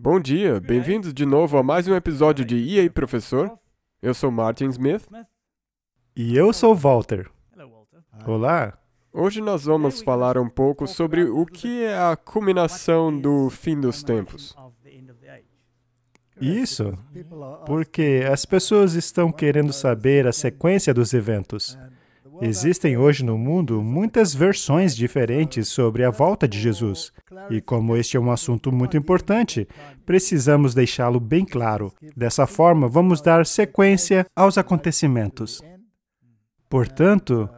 Bom dia, bem-vindos de novo a mais um episódio de E aí, Professor? Eu sou Martin Smith. E eu sou Walter. Olá. Hoje nós vamos falar um pouco sobre o que é a culminação do fim dos tempos. Isso, porque as pessoas estão querendo saber a sequência dos eventos. Existem hoje no mundo muitas versões diferentes sobre a volta de Jesus. E como este é um assunto muito importante, precisamos deixá-lo bem claro. Dessa forma, vamos dar sequência aos acontecimentos. Portanto,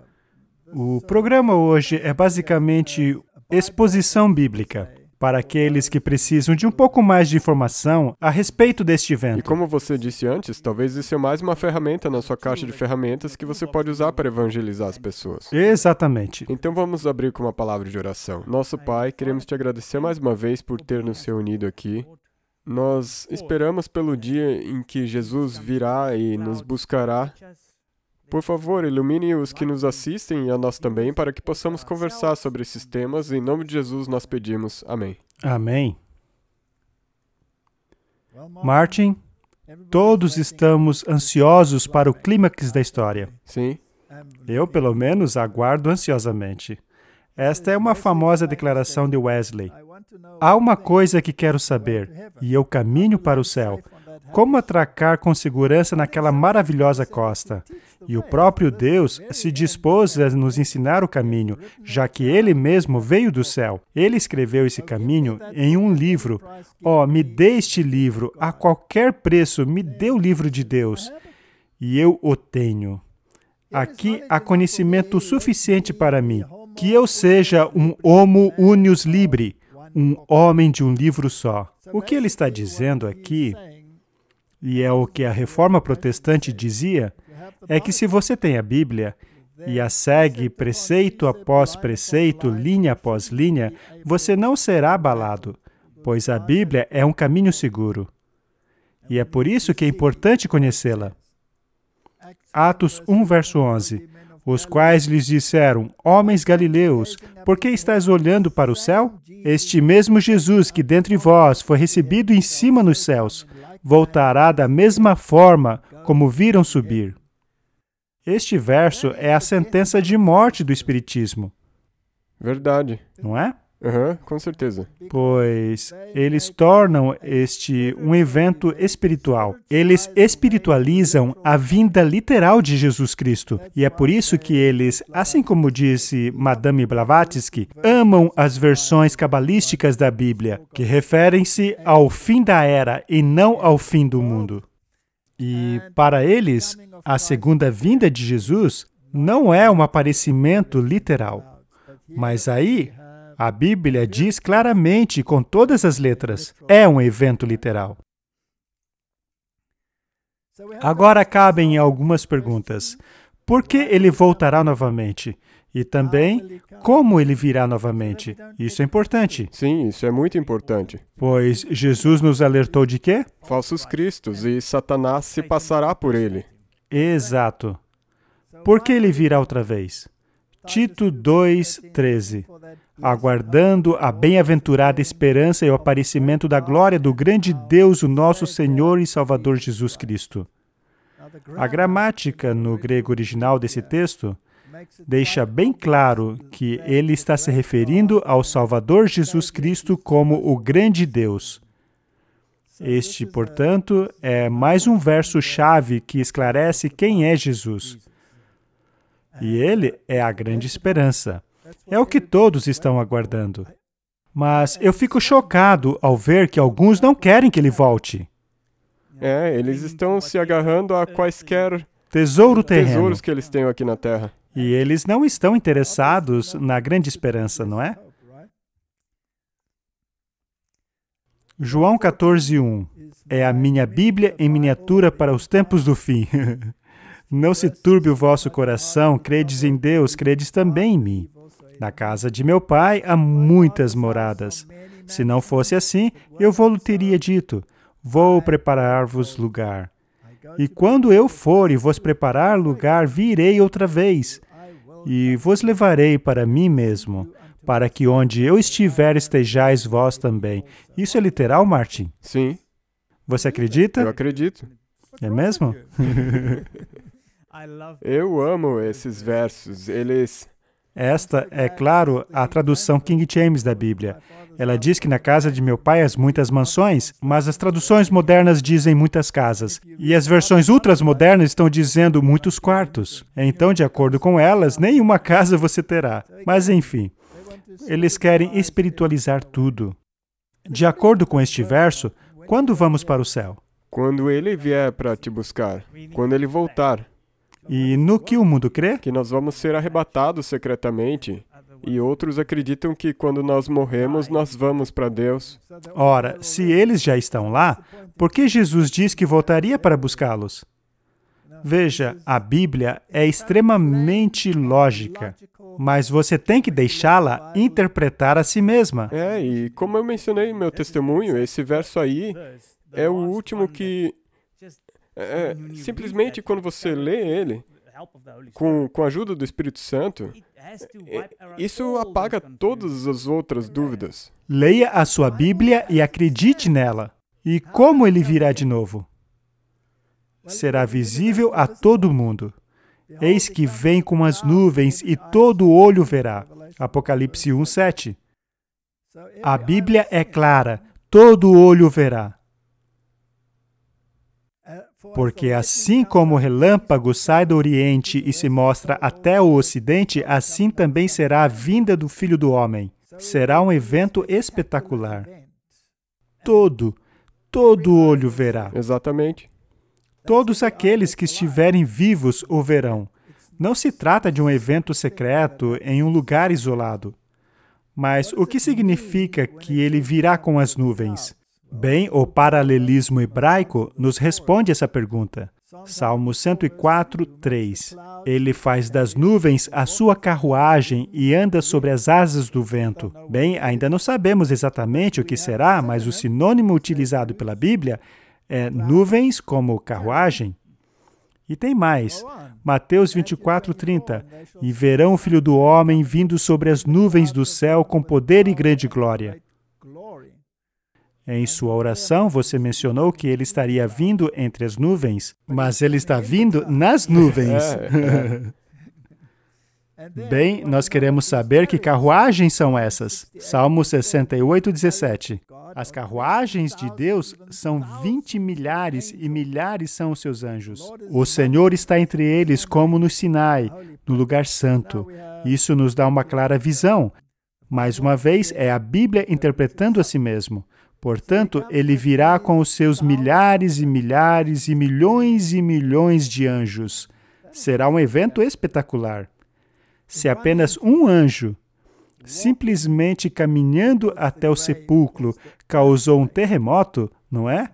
o programa hoje é basicamente exposição bíblica, para aqueles que precisam de um pouco mais de informação a respeito deste evento. E como você disse antes, talvez isso é mais uma ferramenta na sua caixa de ferramentas que você pode usar para evangelizar as pessoas. Exatamente. Então vamos abrir com uma palavra de oração. Nosso Pai, queremos te agradecer mais uma vez por ter nos reunido aqui. Nós esperamos pelo dia em que Jesus virá e nos buscará. Por favor, ilumine os que nos assistem e a nós também, para que possamos conversar sobre esses temas. Em nome de Jesus nós pedimos. Amém. Amém. Martin, todos estamos ansiosos para o clímax da história. Sim. Eu, pelo menos, aguardo ansiosamente. Esta é uma famosa declaração de Wesley. Há uma coisa que quero saber, e eu caminho para o céu. Como atracar com segurança naquela maravilhosa costa? E o próprio Deus se dispôs a nos ensinar o caminho, já que Ele mesmo veio do céu. Ele escreveu esse caminho em um livro. Me dê este livro, a qualquer preço, me dê o livro de Deus. E eu o tenho. Aqui há conhecimento suficiente para mim, que eu seja um homo unius libri, um homem de um livro só. O que ele está dizendo aqui, e é o que a Reforma Protestante dizia, é que se você tem a Bíblia e a segue preceito após preceito, linha após linha, você não será abalado, pois a Bíblia é um caminho seguro. E é por isso que é importante conhecê-la. Atos 1, verso 11. Os quais lhes disseram, homens galileus, por que estáis olhando para o céu? Este mesmo Jesus que dentre vós foi recebido em cima nos céus, voltará da mesma forma como viram subir. Este verso é a sentença de morte do Espiritismo. Verdade. Não é? Com certeza. Pois eles tornam este um evento espiritual. Eles espiritualizam a vinda literal de Jesus Cristo. E é por isso que eles, assim como disse Madame Blavatsky, amam as versões cabalísticas da Bíblia, que referem-se ao fim da era e não ao fim do mundo. E para eles, a segunda vinda de Jesus não é um aparecimento literal. Mas aí, a Bíblia diz claramente, com todas as letras, é um evento literal. Agora cabem algumas perguntas. Por que ele voltará novamente? E também, como ele virá novamente? Isso é importante. Sim, isso é muito importante. Pois Jesus nos alertou de quê? Falsos cristos, e Satanás se passará por ele. Exato. Por que ele virá outra vez? Tito 2:13. Aguardando a bem-aventurada esperança e o aparecimento da glória do grande Deus, o nosso Senhor e Salvador Jesus Cristo. A gramática no grego original desse texto deixa bem claro que ele está se referindo ao Salvador Jesus Cristo como o grande Deus. Este, portanto, é mais um verso-chave que esclarece quem é Jesus. E ele é a grande esperança. É o que todos estão aguardando. Mas eu fico chocado ao ver que alguns não querem que ele volte. Eles estão se agarrando a quaisquer tesouros que eles tenham aqui na Terra. E eles não estão interessados na grande esperança, não é? João 14:1 é a minha Bíblia em miniatura para os tempos do fim. Não se turbe o vosso coração, credes em Deus, credes também em mim. Na casa de meu pai há muitas moradas. Se não fosse assim, eu vou-lhe teria dito, vou preparar-vos lugar. E quando eu for e vos preparar lugar, virei outra vez, e vos levarei para mim mesmo, para que onde eu estiver estejais vós também. Isso é literal, Martin? Sim. Você acredita? Eu acredito. É mesmo? Eu amo esses versos. Esta é, claro, a tradução King James da Bíblia. Ela diz que na casa de meu pai há muitas mansões, mas as traduções modernas dizem muitas casas. E as versões ultrasmodernas estão dizendo muitos quartos. Então, de acordo com elas, nenhuma casa você terá. Mas, enfim, eles querem espiritualizar tudo. De acordo com este verso, quando vamos para o céu? Quando ele vier para te buscar, quando ele voltar. E no que o mundo crê? Que nós vamos ser arrebatados secretamente. E outros acreditam que quando nós morremos, nós vamos para Deus. Ora, se eles já estão lá, por que Jesus diz que voltaria para buscá-los? Veja, a Bíblia é extremamente lógica, mas você tem que deixá-la interpretar a si mesma. E como eu mencionei no meu testemunho, esse verso aí é o último que... simplesmente quando você lê ele, com a ajuda do Espírito Santo, isso apaga todas as outras dúvidas. Leia a sua Bíblia e acredite nela. E como ele virá de novo? Será visível a todo mundo. Eis que vem com as nuvens e todo olho verá. Apocalipse 1:7. A Bíblia é clara, todo olho verá. Porque assim como o relâmpago sai do Oriente e se mostra até o Ocidente, assim também será a vinda do Filho do Homem. Será um evento espetacular. Todo olho verá. Exatamente. Todos aqueles que estiverem vivos o verão. Não se trata de um evento secreto em um lugar isolado. Mas o que significa que ele virá com as nuvens? Bem, o paralelismo hebraico nos responde essa pergunta. Salmo 104:3. Ele faz das nuvens a sua carruagem e anda sobre as asas do vento. Bem, ainda não sabemos exatamente o que será, mas o sinônimo utilizado pela Bíblia é nuvens como carruagem. E tem mais. Mateus 24:30. E verão o Filho do Homem vindo sobre as nuvens do céu com poder e grande glória. Em sua oração, você mencionou que ele estaria vindo entre as nuvens, mas ele está vindo nas nuvens. Bem, nós queremos saber que carruagens são essas. Salmo 68:17. As carruagens de Deus são 20 milhares e milhares são os seus anjos. O Senhor está entre eles como no Sinai, no lugar santo. Isso nos dá uma clara visão. Mais uma vez, é a Bíblia interpretando a si mesmo. Portanto, ele virá com os seus milhares e milhares e milhões de anjos. Será um evento espetacular. Se apenas um anjo, simplesmente caminhando até o sepulcro, causou um terremoto, não é?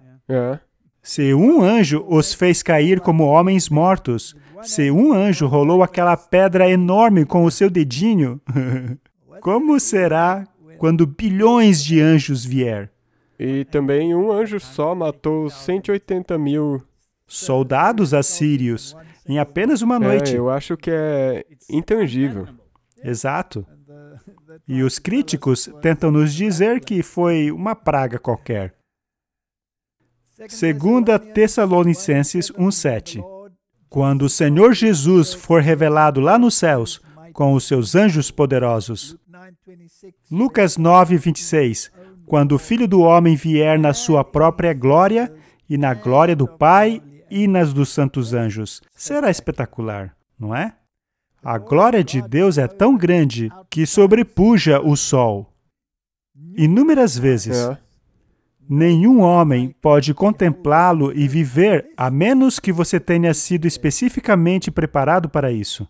Se um anjo os fez cair como homens mortos, se um anjo rolou aquela pedra enorme com o seu dedinho, como será quando bilhões de anjos vier? E também um anjo só matou 180 mil soldados assírios em apenas uma noite. Eu acho que é intangível. Exato. E os críticos tentam nos dizer que foi uma praga qualquer. 2 Tessalonicenses 1:7. Quando o Senhor Jesus for revelado lá nos céus com os seus anjos poderosos. Lucas 9:26. Quando o Filho do Homem vier na sua própria glória, e na glória do Pai, e nas dos santos anjos. Será espetacular, não é? A glória de Deus é tão grande que sobrepuja o sol. Inúmeras vezes. Nenhum homem pode contemplá-lo e viver, a menos que você tenha sido especificamente preparado para isso.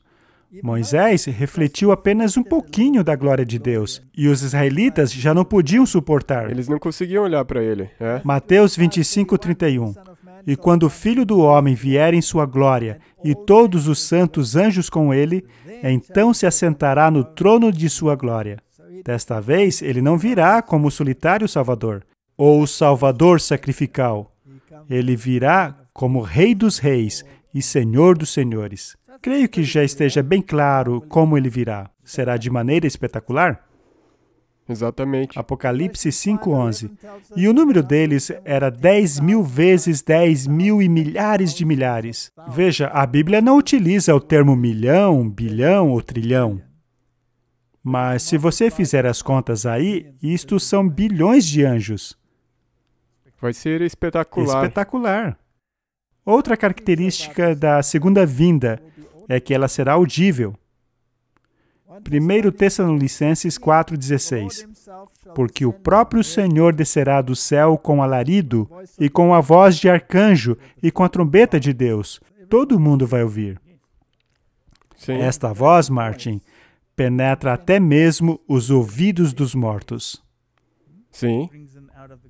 Moisés refletiu apenas um pouquinho da glória de Deus, e os israelitas já não podiam suportar. Eles não conseguiam olhar para ele. Mateus 25:31. E quando o Filho do Homem vier em sua glória, e todos os santos anjos com ele, então se assentará no trono de sua glória. Desta vez, ele não virá como o solitário Salvador, ou o Salvador sacrificial. Ele virá como Rei dos Reis e Senhor dos Senhores. Creio que já esteja bem claro como ele virá. Será de maneira espetacular? Exatamente. Apocalipse 5:11. E o número deles era 10.000 vezes 10.000 e milhares de milhares. Veja, a Bíblia não utiliza o termo milhão, bilhão ou trilhão. Mas se você fizer as contas aí, isto são bilhões de anjos. Vai ser espetacular. Espetacular. Outra característica da segunda vinda é que ela será audível. 1 Tessalonicenses 4,16. Porque o próprio Senhor descerá do céu com alarido, e com a voz de arcanjo, e com a trombeta de Deus. Todo mundo vai ouvir. Sim. Esta voz, Martin, penetra até mesmo os ouvidos dos mortos. Sim.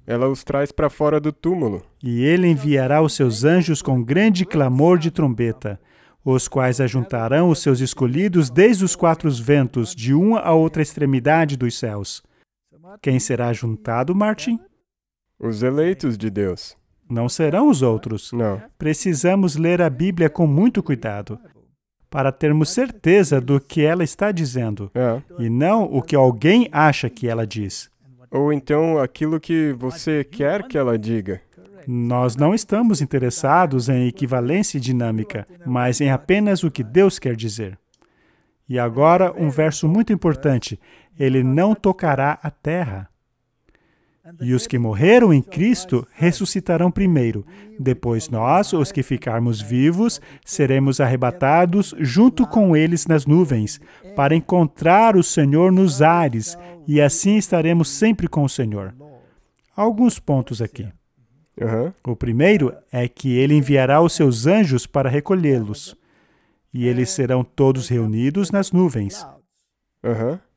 Ela os traz para fora do túmulo. E ele enviará os seus anjos com grande clamor de trombeta, os quais ajuntarão os seus escolhidos desde os quatro ventos, de uma a outra extremidade dos céus. Quem será juntado, Martin? Os eleitos de Deus. Não serão os outros. Não. Precisamos ler a Bíblia com muito cuidado, para termos certeza do que ela está dizendo, e não o que alguém acha que ela diz. Ou então aquilo que você quer que ela diga. Nós não estamos interessados em equivalência dinâmica, mas em apenas o que Deus quer dizer. E agora, um verso muito importante. Ele não tocará a terra. E os que morreram em Cristo ressuscitarão primeiro. Depois nós, os que ficarmos vivos, seremos arrebatados junto com eles nas nuvens, para encontrar o Senhor nos ares, e assim estaremos sempre com o Senhor. Alguns pontos aqui. O primeiro é que ele enviará os seus anjos para recolhê-los, e eles serão todos reunidos nas nuvens.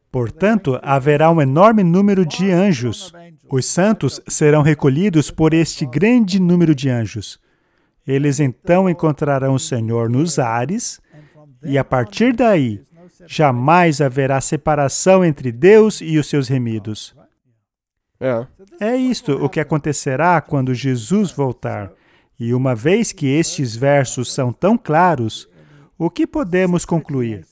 Portanto, haverá um enorme número de anjos. Os santos serão recolhidos por este grande número de anjos. Eles então encontrarão o Senhor nos ares, e a partir daí, jamais haverá separação entre Deus e os seus remidos. É isto o que acontecerá quando Jesus voltar. E uma vez que estes versos são tão claros, o que podemos concluir?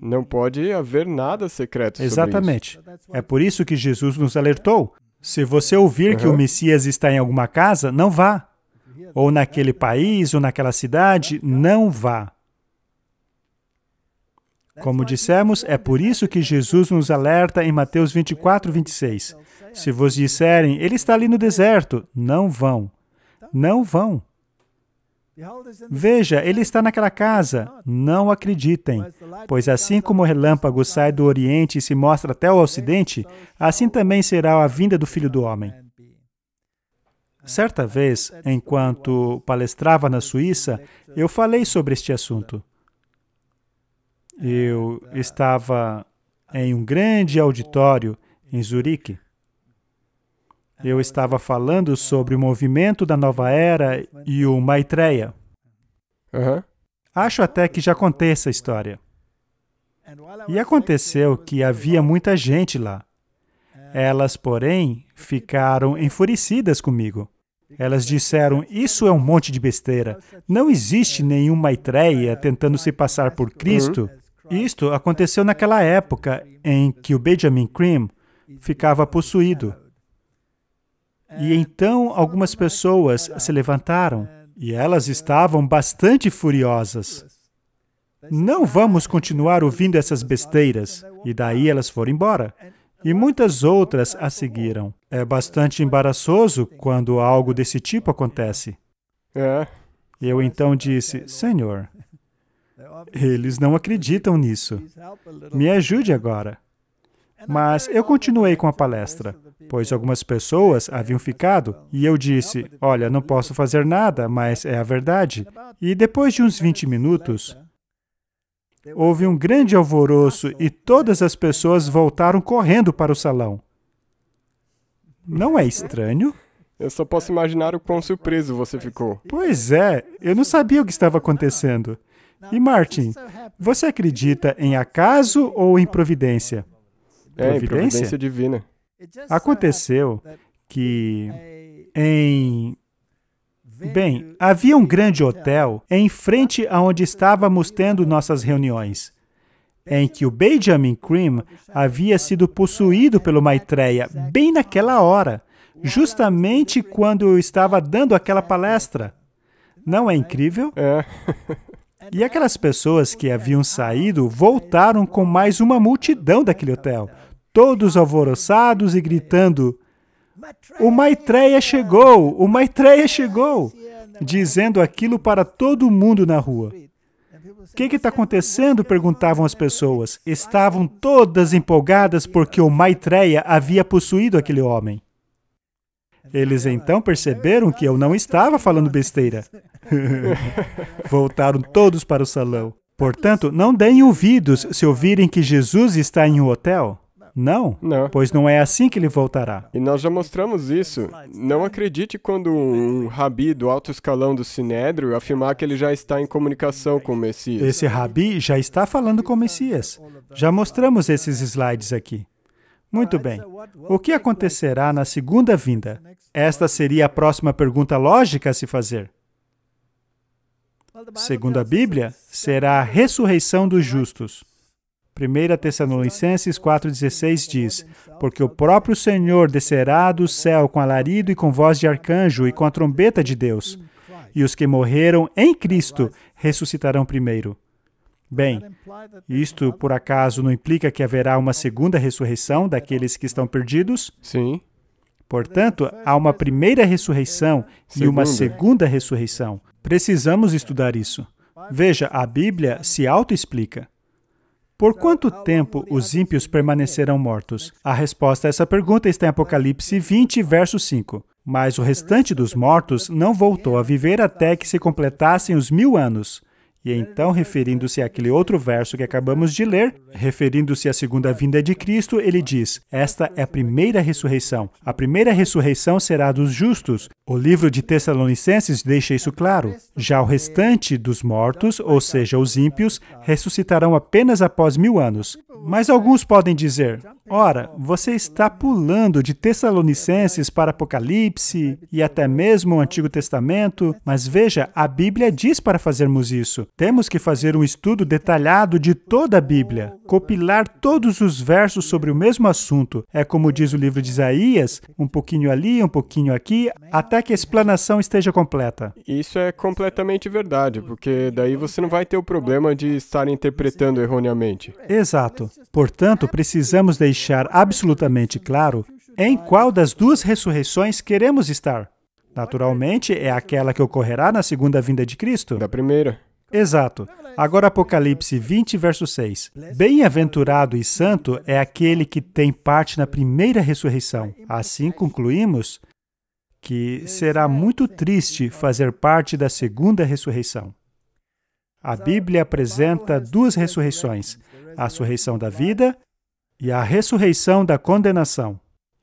Não pode haver nada secreto sobre Exatamente. isso. É por isso que Jesus nos alertou. Se você ouvir que o Messias está em alguma casa, não vá. Ou naquele país, ou naquela cidade, não vá. Como dissemos, é por isso que Jesus nos alerta em Mateus 24:26. Se vos disserem, ele está ali no deserto, não vão. Não vão. Veja, ele está naquela casa. Não acreditem. Pois assim como o relâmpago sai do Oriente e se mostra até o Ocidente, assim também será a vinda do Filho do Homem. Certa vez, enquanto palestrava na Suíça, eu falei sobre este assunto. Eu estava em um grande auditório em Zurique. Eu estava falando sobre o movimento da nova era e o Maitreya. Acho até que já contei essa história. E aconteceu que havia muita gente lá. Elas, porém, ficaram enfurecidas comigo. Elas disseram, isso é um monte de besteira. Não existe nenhum Maitreya tentando se passar por Cristo. Isto aconteceu naquela época em que o Benjamin Creme ficava possuído. E então algumas pessoas se levantaram e elas estavam bastante furiosas. Não vamos continuar ouvindo essas besteiras. E daí elas foram embora. E muitas outras a seguiram. É bastante embaraçoso quando algo desse tipo acontece. Eu então disse, Senhor, eles não acreditam nisso. Me ajude agora. Mas eu continuei com a palestra, pois algumas pessoas haviam ficado, e eu disse, olha, não posso fazer nada, mas é a verdade. E depois de uns 20 minutos, houve um grande alvoroço e todas as pessoas voltaram correndo para o salão. Não é estranho? Eu só posso imaginar o quão surpreso você ficou. Pois é, eu não sabia o que estava acontecendo. E Martin, você acredita em acaso ou em providência? Em providência divina. Aconteceu que havia um grande hotel em frente aonde estávamos tendo nossas reuniões. em que o Benjamin Creme havia sido possuído pelo Maitreya bem naquela hora, justamente quando eu estava dando aquela palestra. Não é incrível? É. E aquelas pessoas que haviam saído voltaram com mais uma multidão daquele hotel, todos alvoroçados e gritando: "O Maitreya chegou! O Maitreya chegou!" Dizendo aquilo para todo mundo na rua. O que está acontecendo? Perguntavam as pessoas. Estavam todas empolgadas porque o Maitreya havia possuído aquele homem. Eles então perceberam que eu não estava falando besteira. Voltaram todos para o salão. Portanto, não deem ouvidos se ouvirem que Jesus está em um hotel. Não, pois não é assim que ele voltará. E nós já mostramos isso. Não acredite quando um rabi do alto escalão do Sinédrio afirmar que ele já está em comunicação com o Messias. Esse rabi já está falando com o Messias. Já mostramos esses slides aqui. Muito bem. O que acontecerá na segunda vinda? Esta seria a próxima pergunta lógica a se fazer. Segundo a Bíblia, será a ressurreição dos justos. 1 Tessalonicenses 4,16 diz: "Porque o próprio Senhor descerá do céu com alarido e com voz de arcanjo e com a trombeta de Deus. E os que morreram em Cristo ressuscitarão primeiro." Bem, isto por acaso não implica que haverá uma segunda ressurreição daqueles que estão perdidos? Sim. Portanto, há uma primeira ressurreição e uma segunda ressurreição. Precisamos estudar isso. Veja, a Bíblia se autoexplica. Por quanto tempo os ímpios permanecerão mortos? A resposta a essa pergunta está em Apocalipse 20, verso 5. Mas o restante dos mortos não voltou a viver até que se completassem os 1000 anos. E então, referindo-se àquele outro verso que acabamos de ler, referindo-se à segunda vinda de Cristo, ele diz: "Esta é a primeira ressurreição. A primeira ressurreição será dos justos." O livro de Tessalonicenses deixa isso claro. Já o restante dos mortos, ou seja, os ímpios, ressuscitarão apenas após 1000 anos. Mas alguns podem dizer: "Ora, você está pulando de Tessalonicenses para Apocalipse e até mesmo o Antigo Testamento." Mas veja, a Bíblia diz para fazermos isso. Temos que fazer um estudo detalhado de toda a Bíblia, compilar todos os versos sobre o mesmo assunto. É como diz o livro de Isaías, um pouquinho ali, um pouquinho aqui, até que a explanação esteja completa. Isso é completamente verdade, porque daí você não vai ter o problema de estar interpretando erroneamente. Exato. Portanto, precisamos deixar absolutamente claro em qual das duas ressurreições queremos estar. Naturalmente, é aquela que ocorrerá na segunda vinda de Cristo. Da primeira. Exato. Agora Apocalipse 20, verso 6. "Bem-aventurado e santo é aquele que tem parte na primeira ressurreição." Assim concluímos que será muito triste fazer parte da segunda ressurreição. A Bíblia apresenta duas ressurreições: a ressurreição da vida e a ressurreição da condenação.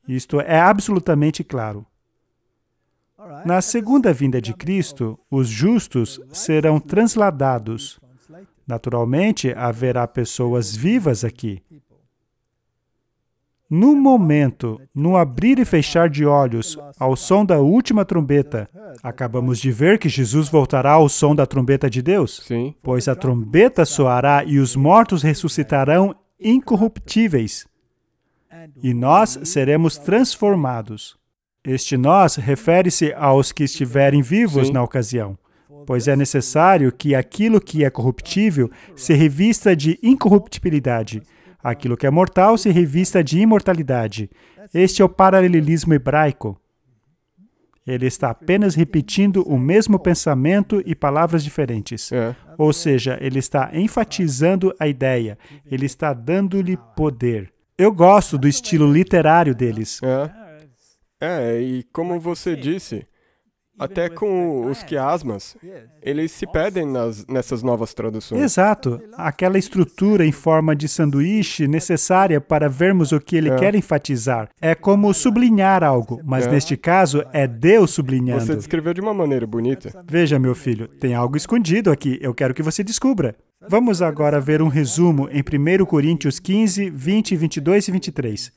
Isto é absolutamente claro. Na segunda vinda de Cristo, os justos serão transladados. Naturalmente, haverá pessoas vivas aqui. No momento, no abrir e fechar de olhos, ao som da última trombeta, acabamos de ver que Jesus voltará ao som da trombeta de Deus? Sim. Pois a trombeta soará e os mortos ressuscitarão incorruptíveis. E nós seremos transformados. Este nós refere-se aos que estiverem vivos Sim. na ocasião, pois é necessário que aquilo que é corruptível se revista de incorruptibilidade, aquilo que é mortal se revista de imortalidade. Este é o paralelismo hebraico. Ele está apenas repetindo o mesmo pensamento e palavras diferentes. Ou seja, ele está enfatizando a ideia, ele está dando-lhe poder. Eu gosto do estilo literário deles. E como você disse, até com os quiasmas, eles se perdem nessas novas traduções. Exato. Aquela estrutura em forma de sanduíche necessária para vermos o que ele quer enfatizar. É como sublinhar algo, mas neste caso é Deus sublinhando. Você descreveu de uma maneira bonita. Veja, meu filho, tem algo escondido aqui. Eu quero que você descubra. Vamos agora ver um resumo em 1 Coríntios 15, 20, 22 e 23.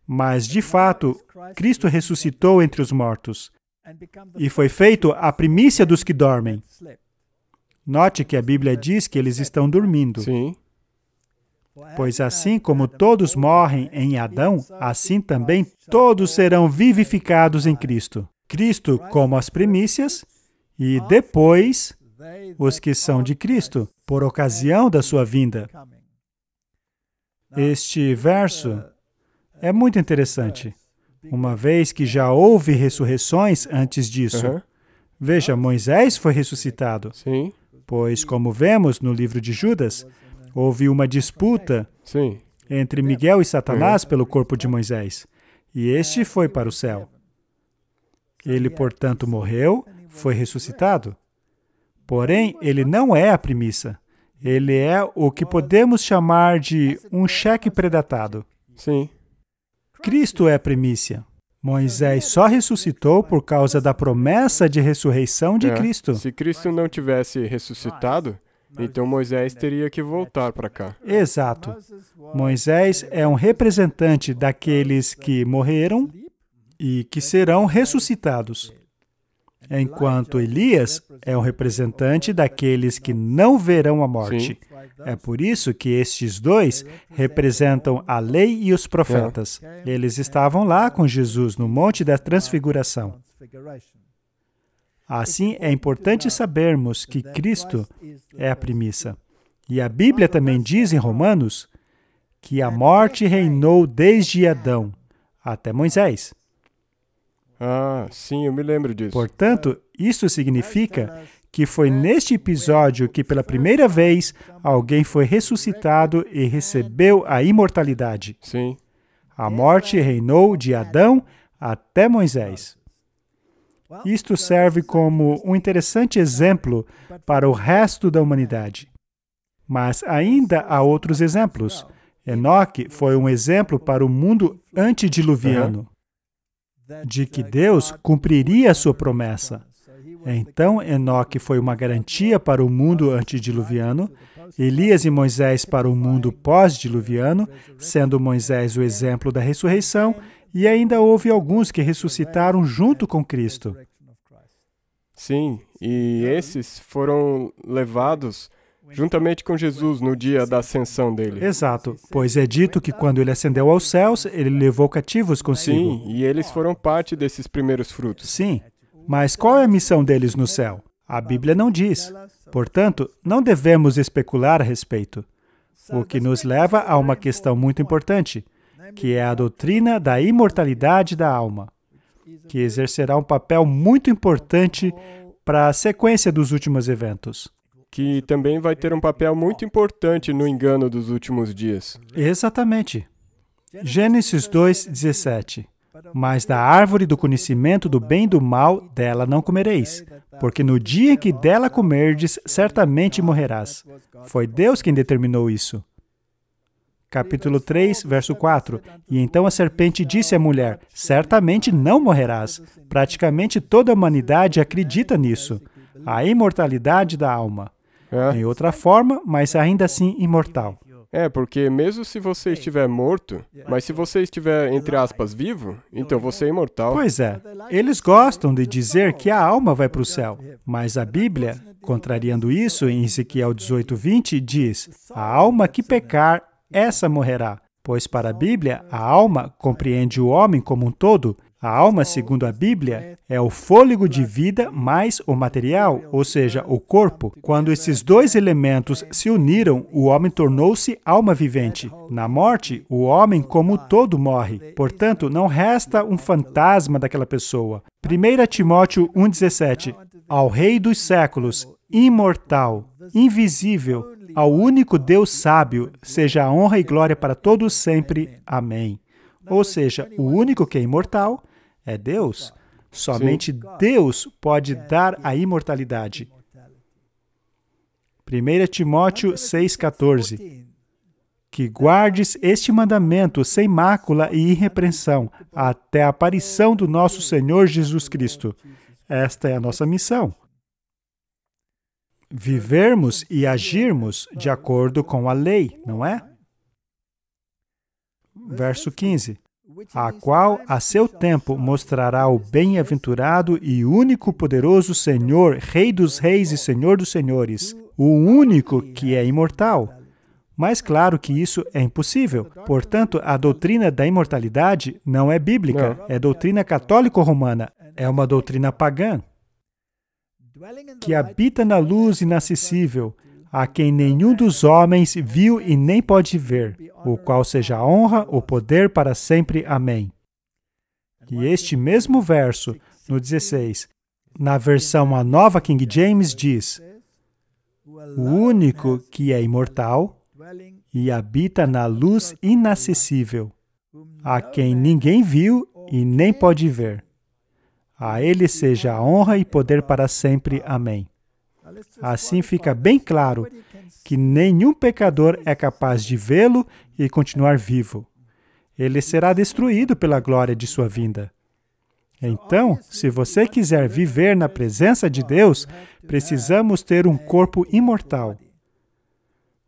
Mas, de fato, Cristo ressuscitou entre os mortos e foi feito a primícia dos que dormem. Note que a Bíblia diz que eles estão dormindo. Sim. Pois assim como todos morrem em Adão, assim também todos serão vivificados em Cristo. Cristo como as primícias e depois os que são de Cristo, por ocasião da sua vinda. Este verso é muito interessante, uma vez que já houve ressurreições antes disso. Veja, Moisés foi ressuscitado, Sim. pois, como vemos no livro de Judas, houve uma disputa Sim. entre Miguel e Satanás pelo corpo de Moisés, e este foi para o céu. Ele, portanto, morreu, foi ressuscitado. Porém, ele não é a premissa. Ele é o que podemos chamar de um cheque predatado. Sim. Cristo é a primícia. Moisés só ressuscitou por causa da promessa de ressurreição de Cristo. Se Cristo não tivesse ressuscitado, então Moisés teria que voltar para cá. Exato. Moisés é um representante daqueles que morreram e que serão ressuscitados, enquanto Elias é um representante daqueles que não verão a morte. Sim. É por isso que estes dois representam a lei e os profetas. Eles estavam lá com Jesus no Monte da Transfiguração. Assim, é importante sabermos que Cristo é a premissa. E a Bíblia também diz em Romanos que a morte reinou desde Adão até Moisés. Ah, sim, eu me lembro disso. Portanto, isso significa que foi neste episódio que, pela primeira vez, alguém foi ressuscitado e recebeu a imortalidade. Sim. A morte reinou de Adão até Moisés. Isto serve como um interessante exemplo para o resto da humanidade. Mas ainda há outros exemplos. Enoque foi um exemplo para o mundo antediluviano, de que Deus cumpriria a sua promessa. Então, Enoque foi uma garantia para o mundo antediluviano, Elias e Moisés para o mundo pós-diluviano, sendo Moisés o exemplo da ressurreição, e ainda houve alguns que ressuscitaram junto com Cristo. Sim, e esses foram levados juntamente com Jesus no dia da ascensão dele. Exato, pois é dito que quando ele ascendeu aos céus, ele levou cativos consigo. Sim, e eles foram parte desses primeiros frutos. Sim, mas qual é a missão deles no céu? A Bíblia não diz. Portanto, não devemos especular a respeito. O que nos leva a uma questão muito importante, que é a doutrina da imortalidade da alma, que exercerá um papel muito importante para a sequência dos últimos eventos. Que também vai ter um papel muito importante no engano dos últimos dias. Exatamente. Gênesis 2:17. Mas da árvore do conhecimento do bem e do mal, dela não comereis, porque no dia em que dela comerdes, certamente morrerás. Foi Deus quem determinou isso. Capítulo 3, verso 4. E então a serpente disse à mulher, certamente não morrerás. Praticamente toda a humanidade acredita nisso. A imortalidade da alma. Em outra forma, mas ainda assim imortal. Porque mesmo se você estiver morto, mas se você estiver, entre aspas, vivo, então você é imortal. Pois é. Eles gostam de dizer que a alma vai para o céu. Mas a Bíblia, contrariando isso, em Ezequiel 18:20, diz, a alma que pecar, essa morrerá. Pois para a Bíblia, a alma compreende o homem como um todo. A alma, segundo a Bíblia, é o fôlego de vida mais o material, ou seja, o corpo. Quando esses dois elementos se uniram, o homem tornou-se alma vivente. Na morte, o homem como todo morre. Portanto, não resta um fantasma daquela pessoa. 1 Timóteo 1,17. Ao Rei dos séculos, imortal, invisível, ao único Deus sábio, seja a honra e glória para todos sempre. Amém. Ou seja, o único que é imortal é Deus. Somente Deus pode dar a imortalidade. 1 Timóteo 6,14. Que guardes este mandamento sem mácula e irrepreensão, até a aparição do nosso Senhor Jesus Cristo. Esta é a nossa missão. Vivermos e agirmos de acordo com a lei, não é? Verso 15. A qual, a seu tempo, mostrará o bem-aventurado e único poderoso Senhor, Rei dos reis e Senhor dos senhores, o único que é imortal. Mas claro que isso é impossível. Portanto, a doutrina da imortalidade não é bíblica, é doutrina católico-romana, é uma doutrina pagã, que habita na luz inacessível, a quem nenhum dos homens viu e nem pode ver, o qual seja a honra, o poder para sempre. Amém. E este mesmo verso, no 16, na versão a nova King James, diz: o único que é imortal e habita na luz inacessível, a quem ninguém viu e nem pode ver. A ele seja a honra e poder para sempre. Amém. Assim fica bem claro que nenhum pecador é capaz de vê-lo e continuar vivo. Ele será destruído pela glória de sua vinda. Então, se você quiser viver na presença de Deus, precisamos ter um corpo imortal.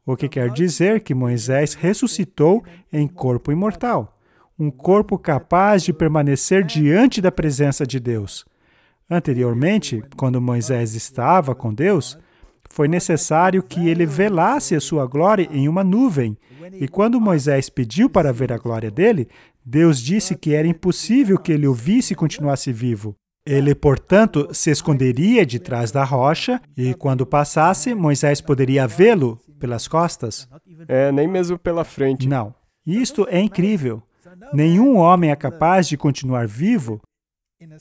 O que quer dizer que Moisés ressuscitou em corpo imortal, um corpo capaz de permanecer diante da presença de Deus. Anteriormente, quando Moisés estava com Deus, foi necessário que ele velasse a sua glória em uma nuvem. E quando Moisés pediu para ver a glória dele, Deus disse que era impossível que ele o visse e continuasse vivo. Ele, portanto, se esconderia de trás da rocha e, quando passasse, Moisés poderia vê-lo pelas costas. Nem mesmo pela frente. Não. Isto é incrível. Nenhum homem é capaz de continuar vivo,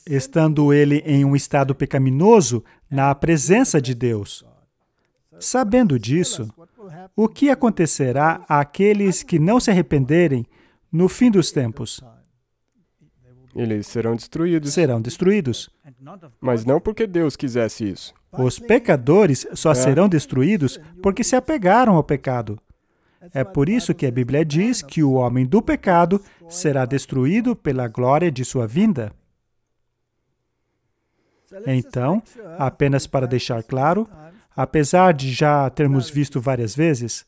estando ele em um estado pecaminoso, na presença de Deus. Sabendo disso, o que acontecerá àqueles que não se arrependerem no fim dos tempos? Eles serão destruídos. Serão destruídos. Mas não porque Deus quisesse isso. Os pecadores só serão destruídos porque se apegaram ao pecado. É por isso que a Bíblia diz que o homem do pecado será destruído pela glória de sua vinda. Então, apenas para deixar claro, apesar de já termos visto várias vezes,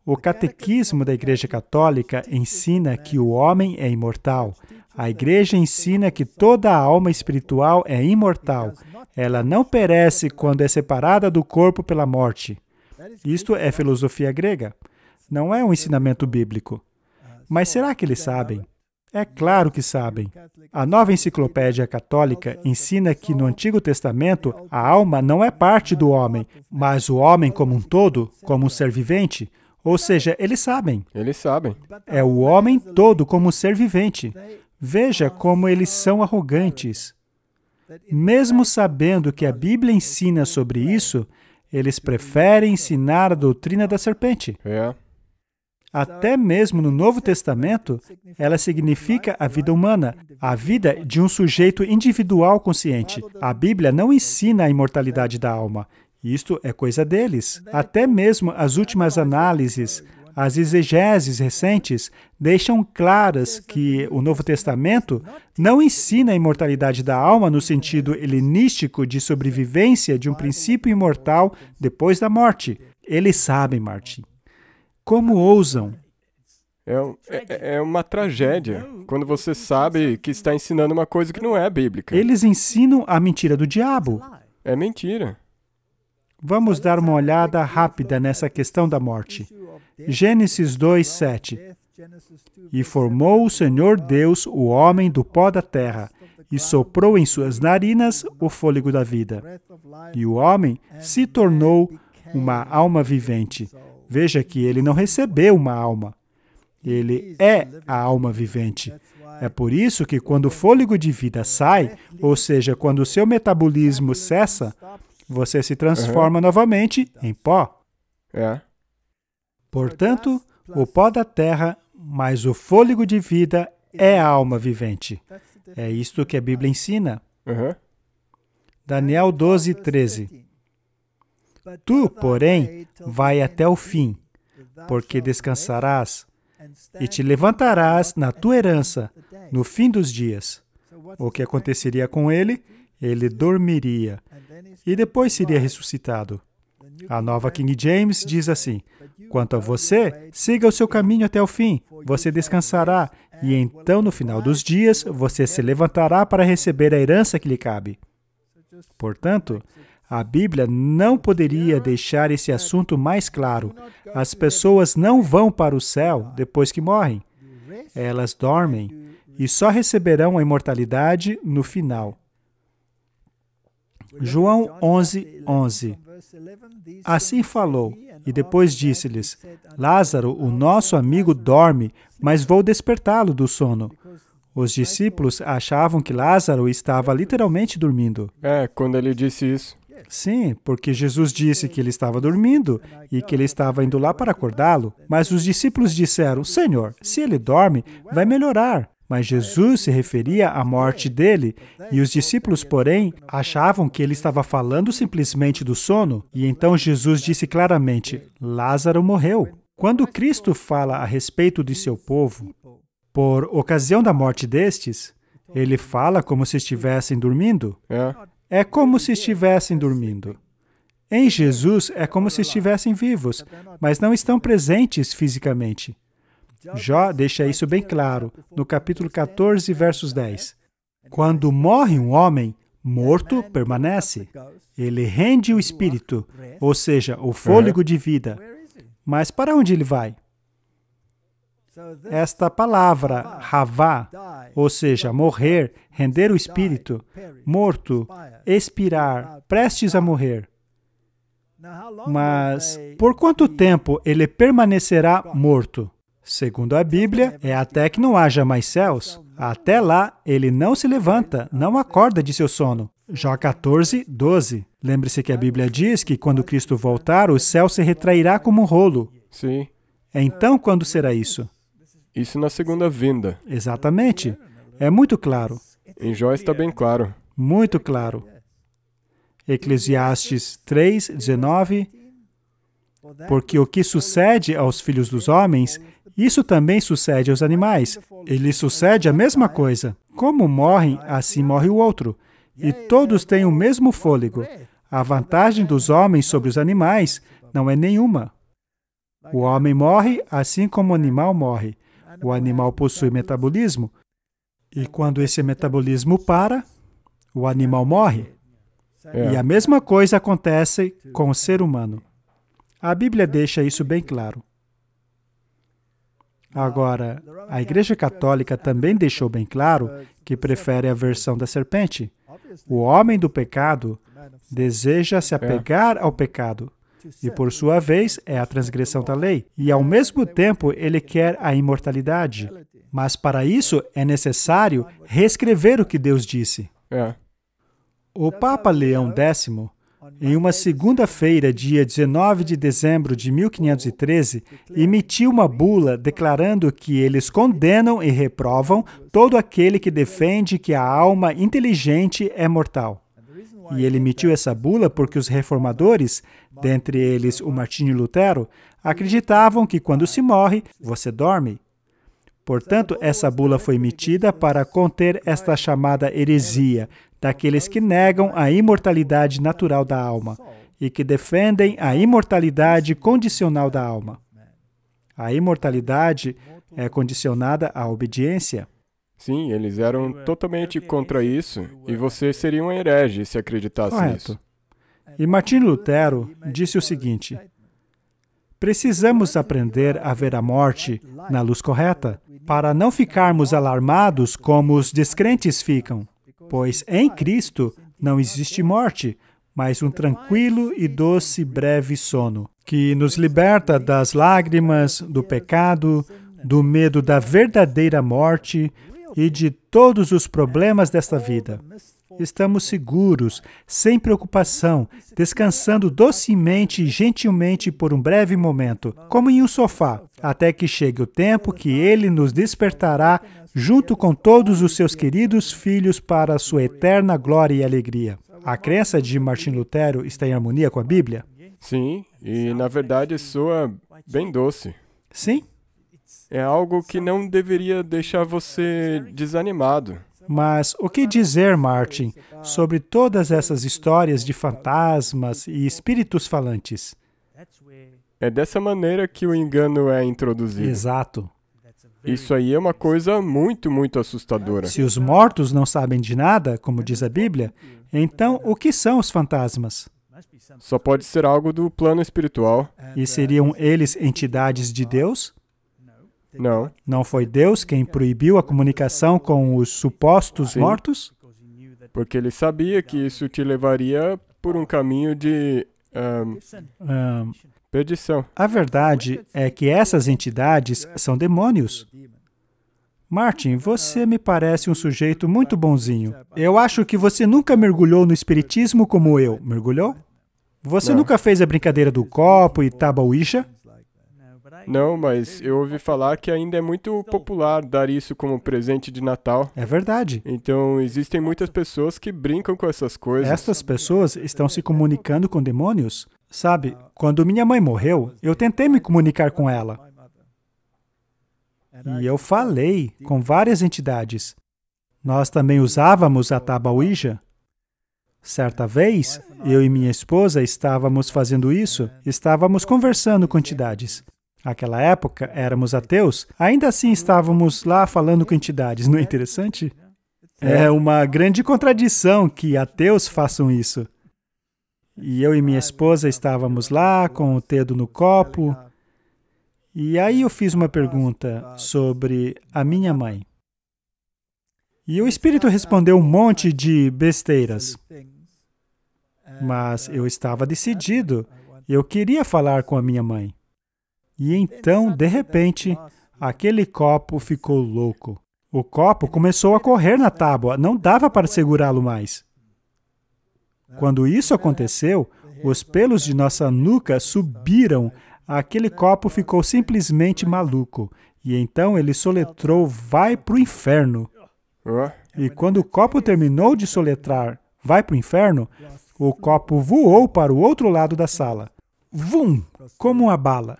o Catequismo da Igreja Católica ensina que o homem é imortal. A Igreja ensina que toda a alma espiritual é imortal. Ela não perece quando é separada do corpo pela morte. Isto é filosofia grega. Não é um ensinamento bíblico. Mas será que eles sabem? É claro que sabem. A Nova Enciclopédia Católica ensina que no Antigo Testamento a alma não é parte do homem, mas o homem como um todo, como um ser vivente. Ou seja, eles sabem. Eles sabem. É o homem todo como um ser vivente. Veja como eles são arrogantes. Mesmo sabendo que a Bíblia ensina sobre isso, eles preferem ensinar a doutrina da serpente. Até mesmo no Novo Testamento, ela significa a vida humana, a vida de um sujeito individual consciente. A Bíblia não ensina a imortalidade da alma. Isto é coisa deles. Até mesmo as últimas análises, as exegeses recentes, deixam claras que o Novo Testamento não ensina a imortalidade da alma no sentido helenístico de sobrevivência de um princípio imortal depois da morte. Eles sabem, Martin. Como ousam? É uma tragédia quando você sabe que está ensinando uma coisa que não é bíblica. Eles ensinam a mentira do diabo. É mentira. Vamos dar uma olhada rápida nessa questão da morte. Gênesis 2:7. E formou o Senhor Deus o homem do pó da terra, e soprou em suas narinas o fôlego da vida. E o homem se tornou uma alma vivente. Veja que ele não recebeu uma alma. Ele é a alma vivente. É por isso que quando o fôlego de vida sai, ou seja, quando o seu metabolismo cessa, você se transforma novamente em pó. Portanto, o pó da terra, mais o fôlego de vida, é a alma vivente. É isto que a Bíblia ensina. Daniel 12:13. Tu, porém, vai até o fim, porque descansarás e te levantarás na tua herança no fim dos dias. O que aconteceria com ele? Ele dormiria e depois seria ressuscitado. A nova King James diz assim: quanto a você, siga o seu caminho até o fim, você descansará, e então no final dos dias você se levantará para receber a herança que lhe cabe. Portanto, A Bíblia não poderia deixar esse assunto mais claro. As pessoas não vão para o céu depois que morrem. Elas dormem e só receberão a imortalidade no final. João 11:11. Assim falou, e depois disse-lhes: Lázaro, o nosso amigo, dorme, mas vou despertá-lo do sono. Os discípulos achavam que Lázaro estava literalmente dormindo. Quando ele disse isso. Sim, porque Jesus disse que ele estava dormindo e que ele estava indo lá para acordá-lo. Mas os discípulos disseram: Senhor, se ele dorme, vai melhorar. Mas Jesus se referia à morte dele, e os discípulos, porém, achavam que ele estava falando simplesmente do sono. E então Jesus disse claramente: Lázaro morreu. Quando Cristo fala a respeito de seu povo, por ocasião da morte destes, ele fala como se estivessem dormindo. É como se estivessem dormindo. Em Jesus, é como se estivessem vivos, mas não estão presentes fisicamente. Jó deixa isso bem claro, no capítulo 14, versos 10. Quando morre um homem, morto permanece. Ele rende o espírito, ou seja, o fôlego de vida. Mas para onde ele vai? Esta palavra, ravá, ou seja, morrer, render o espírito, morto, expirar, prestes a morrer. Mas por quanto tempo ele permanecerá morto? Segundo a Bíblia, é até que não haja mais céus. Até lá, ele não se levanta, não acorda de seu sono. Jó 14:12. Lembre-se que a Bíblia diz que quando Cristo voltar, o céu se retrairá como um rolo. Sim. Então, quando será isso? Isso na segunda vinda. Exatamente. É muito claro. Em Jó está bem claro. Muito claro. Eclesiastes 3:19. Porque o que sucede aos filhos dos homens, isso também sucede aos animais. Ele sucede a mesma coisa. Como morrem, assim morre o outro. E todos têm o mesmo fôlego. A vantagem dos homens sobre os animais não é nenhuma. O homem morre assim como o animal morre. O animal possui metabolismo. E quando esse metabolismo para, o animal morre. E a mesma coisa acontece com o ser humano. A Bíblia deixa isso bem claro. Agora, a Igreja Católica também deixou bem claro que prefere a versão da serpente. O homem do pecado deseja se apegar ao pecado. E, por sua vez, é a transgressão da lei. E, ao mesmo tempo, ele quer a imortalidade. Mas, para isso, é necessário reescrever o que Deus disse. O Papa Leão X, em uma segunda-feira, dia 19 de dezembro de 1513, emitiu uma bula declarando que eles condenam e reprovam todo aquele que defende que a alma inteligente é mortal. E ele emitiu essa bula porque os reformadores, dentre eles o Martinho Lutero, acreditavam que quando se morre, você dorme. Portanto, essa bula foi emitida para conter esta chamada heresia daqueles que negam a imortalidade natural da alma e que defendem a imortalidade condicional da alma. A imortalidade é condicionada à obediência. Sim, eles eram totalmente contra isso, e você seria um herege se acreditasse nisso. E Martinho Lutero disse o seguinte: precisamos aprender a ver a morte na luz correta, para não ficarmos alarmados como os descrentes ficam, pois em Cristo não existe morte, mas um tranquilo e doce breve sono, que nos liberta das lágrimas, do pecado, do medo da verdadeira morte e de todos os problemas desta vida. Estamos seguros, sem preocupação, descansando docemente e gentilmente por um breve momento, como em um sofá, até que chegue o tempo que Ele nos despertará junto com todos os seus queridos filhos para a sua eterna glória e alegria. A crença de Martinho Lutero está em harmonia com a Bíblia? Sim, e na verdade soa bem doce. Sim. É algo que não deveria deixar você desanimado. Mas o que dizer, Martin, sobre todas essas histórias de fantasmas e espíritos falantes? É dessa maneira que o engano é introduzido. Exato. Isso aí é uma coisa muito, muito assustadora. Se os mortos não sabem de nada, como diz a Bíblia, então o que são os fantasmas? Só pode ser algo do plano espiritual. E seriam eles entidades de Deus? Não. Não foi Deus quem proibiu a comunicação com os supostos Sim. mortos? Porque ele sabia que isso te levaria por um caminho de perdição. A verdade é que essas entidades são demônios. Martin, você me parece um sujeito muito bonzinho. Eu acho que você nunca mergulhou no espiritismo como eu. Mergulhou? Você Não. nunca fez a brincadeira do copo e Tabauícha? Não, mas eu ouvi falar que ainda é muito popular dar isso como presente de Natal. É verdade. Então, existem muitas pessoas que brincam com essas coisas. Estas pessoas estão se comunicando com demônios. Sabe, quando minha mãe morreu, eu tentei me comunicar com ela. E eu falei com várias entidades. Nós também usávamos a Tabauíja. Certa vez, eu e minha esposa estávamos fazendo isso, estávamos conversando com entidades. Naquela época, éramos ateus, ainda assim estávamos lá falando com entidades, não é interessante? É uma grande contradição que ateus façam isso. E eu e minha esposa estávamos lá com o dedo no copo, e aí eu fiz uma pergunta sobre a minha mãe. E o Espírito respondeu um monte de besteiras. Mas eu estava decidido, eu queria falar com a minha mãe. E então, de repente, aquele copo ficou louco. O copo começou a correr na tábua, não dava para segurá-lo mais. Quando isso aconteceu, os pelos de nossa nuca subiram, aquele copo ficou simplesmente maluco. E então ele soletrou, vai para o inferno. E quando o copo terminou de soletrar, vai para o inferno, o copo voou para o outro lado da sala. Vum! Como uma bala.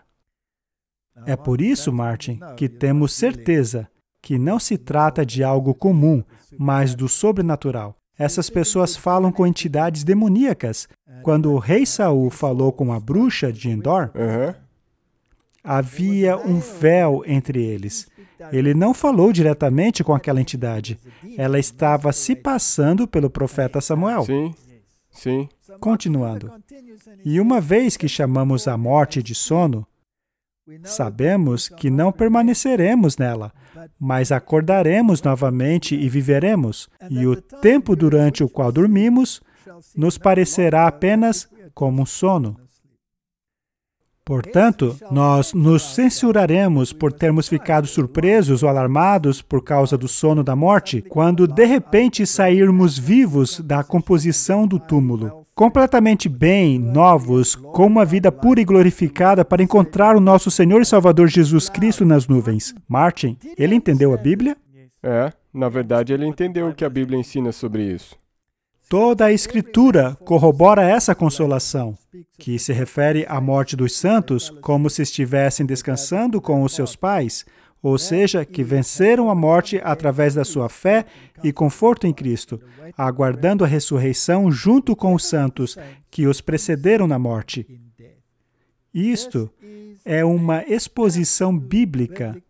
É por isso, Martin, que temos certeza que não se trata de algo comum, mas do sobrenatural. Essas pessoas falam com entidades demoníacas. Quando o rei Saul falou com a bruxa de Endor, havia um véu entre eles. Ele não falou diretamente com aquela entidade. Ela estava se passando pelo profeta Samuel. Sim. Continuando. E uma vez que chamamos a morte de sono, sabemos que não permaneceremos nela, mas acordaremos novamente e viveremos. E o tempo durante o qual dormimos nos parecerá apenas como um sono. Portanto, nós nos censuraremos por termos ficado surpresos ou alarmados por causa do sono da morte, quando de repente sairmos vivos da composição do túmulo, completamente bem, novos, com uma vida pura e glorificada para encontrar o nosso Senhor e Salvador Jesus Cristo nas nuvens. Martin, ele entendeu a Bíblia? Na verdade ele entendeu o que a Bíblia ensina sobre isso. Toda a Escritura corrobora essa consolação, que se refere à morte dos santos como se estivessem descansando com os seus pais, ou seja, que venceram a morte através da sua fé e conforto em Cristo, aguardando a ressurreição junto com os santos que os precederam na morte. Isto é uma exposição bíblica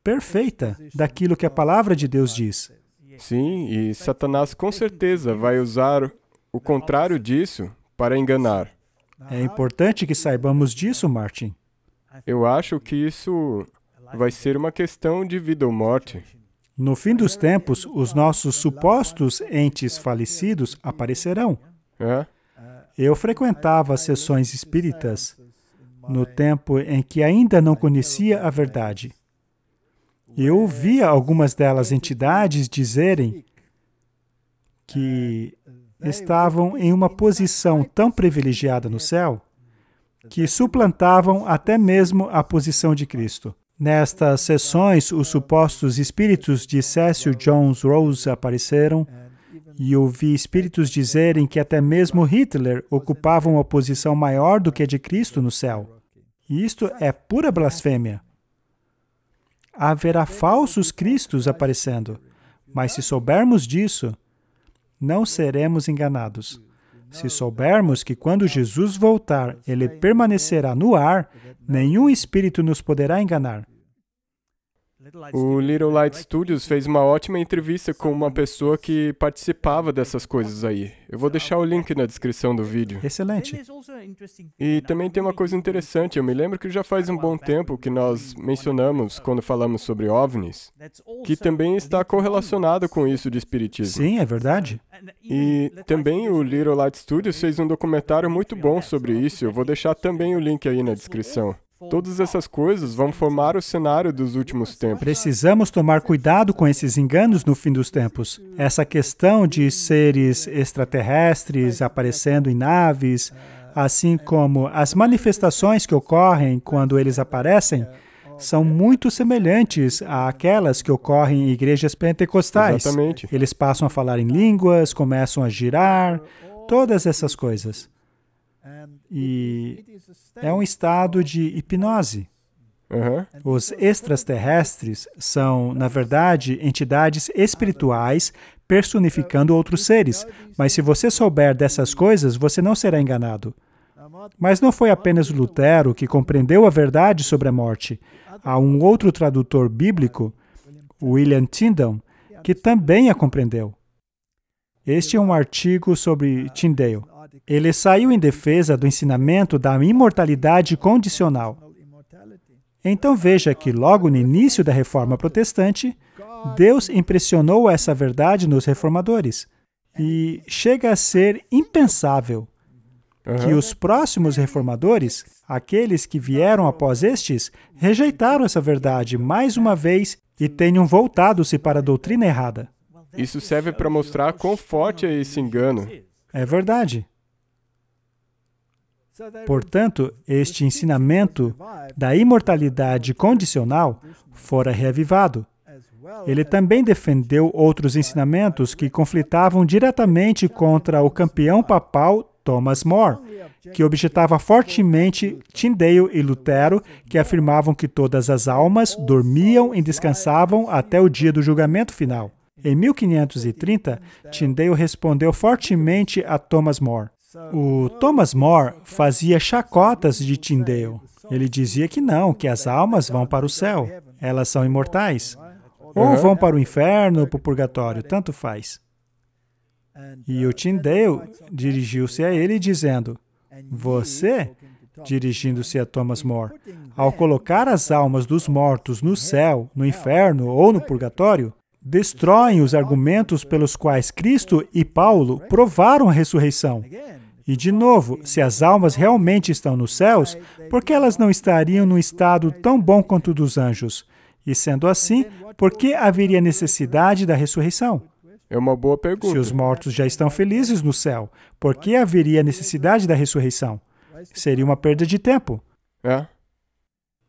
perfeita daquilo que a palavra de Deus diz. Sim, e Satanás com certeza vai usar o contrário disso para enganar. É importante que saibamos disso, Martin. Eu acho que isso vai ser uma questão de vida ou morte. No fim dos tempos, os nossos supostos entes falecidos aparecerão. Eu frequentava sessões espíritas no tempo em que ainda não conhecia a verdade. Eu ouvia algumas delas entidades dizerem que estavam em uma posição tão privilegiada no céu que suplantavam até mesmo a posição de Cristo. Nestas sessões, os supostos espíritos de Cecil Jones Rose apareceram e ouvi espíritos dizerem que até mesmo Hitler ocupava uma posição maior do que a de Cristo no céu. E isto é pura blasfêmia. Haverá falsos cristos aparecendo, mas se soubermos disso, não seremos enganados. Se soubermos que quando Jesus voltar, ele permanecerá no ar, nenhum espírito nos poderá enganar. O Little Light Studios fez uma ótima entrevista com uma pessoa que participava dessas coisas aí. Eu vou deixar o link na descrição do vídeo. Excelente. E também tem uma coisa interessante. Eu me lembro que já faz um bom tempo que nós mencionamos, quando falamos sobre OVNIs, que também está correlacionado com isso de espiritismo. Sim, é verdade. E também o Little Light Studios fez um documentário muito bom sobre isso. Eu vou deixar também o link aí na descrição. Todas essas coisas vão formar o cenário dos últimos tempos. Precisamos tomar cuidado com esses enganos no fim dos tempos. Essa questão de seres extraterrestres aparecendo em naves, assim como as manifestações que ocorrem quando eles aparecem, são muito semelhantes àquelas que ocorrem em igrejas pentecostais. Exatamente. Eles passam a falar em línguas, começam a girar, todas essas coisas. E é um estado de hipnose. Os extraterrestres são, na verdade, entidades espirituais personificando outros seres. Mas se você souber dessas coisas, você não será enganado. Mas não foi apenas Lutero que compreendeu a verdade sobre a morte. Há um outro tradutor bíblico, William Tyndale, que também a compreendeu. Este é um artigo sobre Tyndale. Ele saiu em defesa do ensinamento da imortalidade condicional. Então veja que logo no início da Reforma Protestante, Deus impressionou essa verdade nos reformadores. E chega a ser impensável que os próximos reformadores, aqueles que vieram após estes, rejeitaram essa verdade mais uma vez e tenham voltado-se para a doutrina errada. Isso serve para mostrar quão forte é esse engano. É verdade. Portanto, este ensinamento da imortalidade condicional fora reavivado. Ele também defendeu outros ensinamentos que conflitavam diretamente contra o campeão papal Thomas More, que objetava fortemente Tyndale e Lutero, que afirmavam que todas as almas dormiam e descansavam até o dia do julgamento final. Em 1530, Tyndale respondeu fortemente a Thomas More. O Thomas More fazia chacotas de Tyndale. Ele dizia que não, que as almas vão para o céu. Elas são imortais. Ou vão para o inferno ou para o purgatório, tanto faz. E o Tyndale dirigiu-se a ele dizendo, você, dirigindo-se a Thomas More, ao colocar as almas dos mortos no céu, no inferno ou no purgatório, destroem os argumentos pelos quais Cristo e Paulo provaram a ressurreição. E, de novo, se as almas realmente estão nos céus, por que elas não estariam num estado tão bom quanto o dos anjos? E, sendo assim, por que haveria necessidade da ressurreição? É uma boa pergunta. Se os mortos já estão felizes no céu, por que haveria necessidade da ressurreição? Seria uma perda de tempo.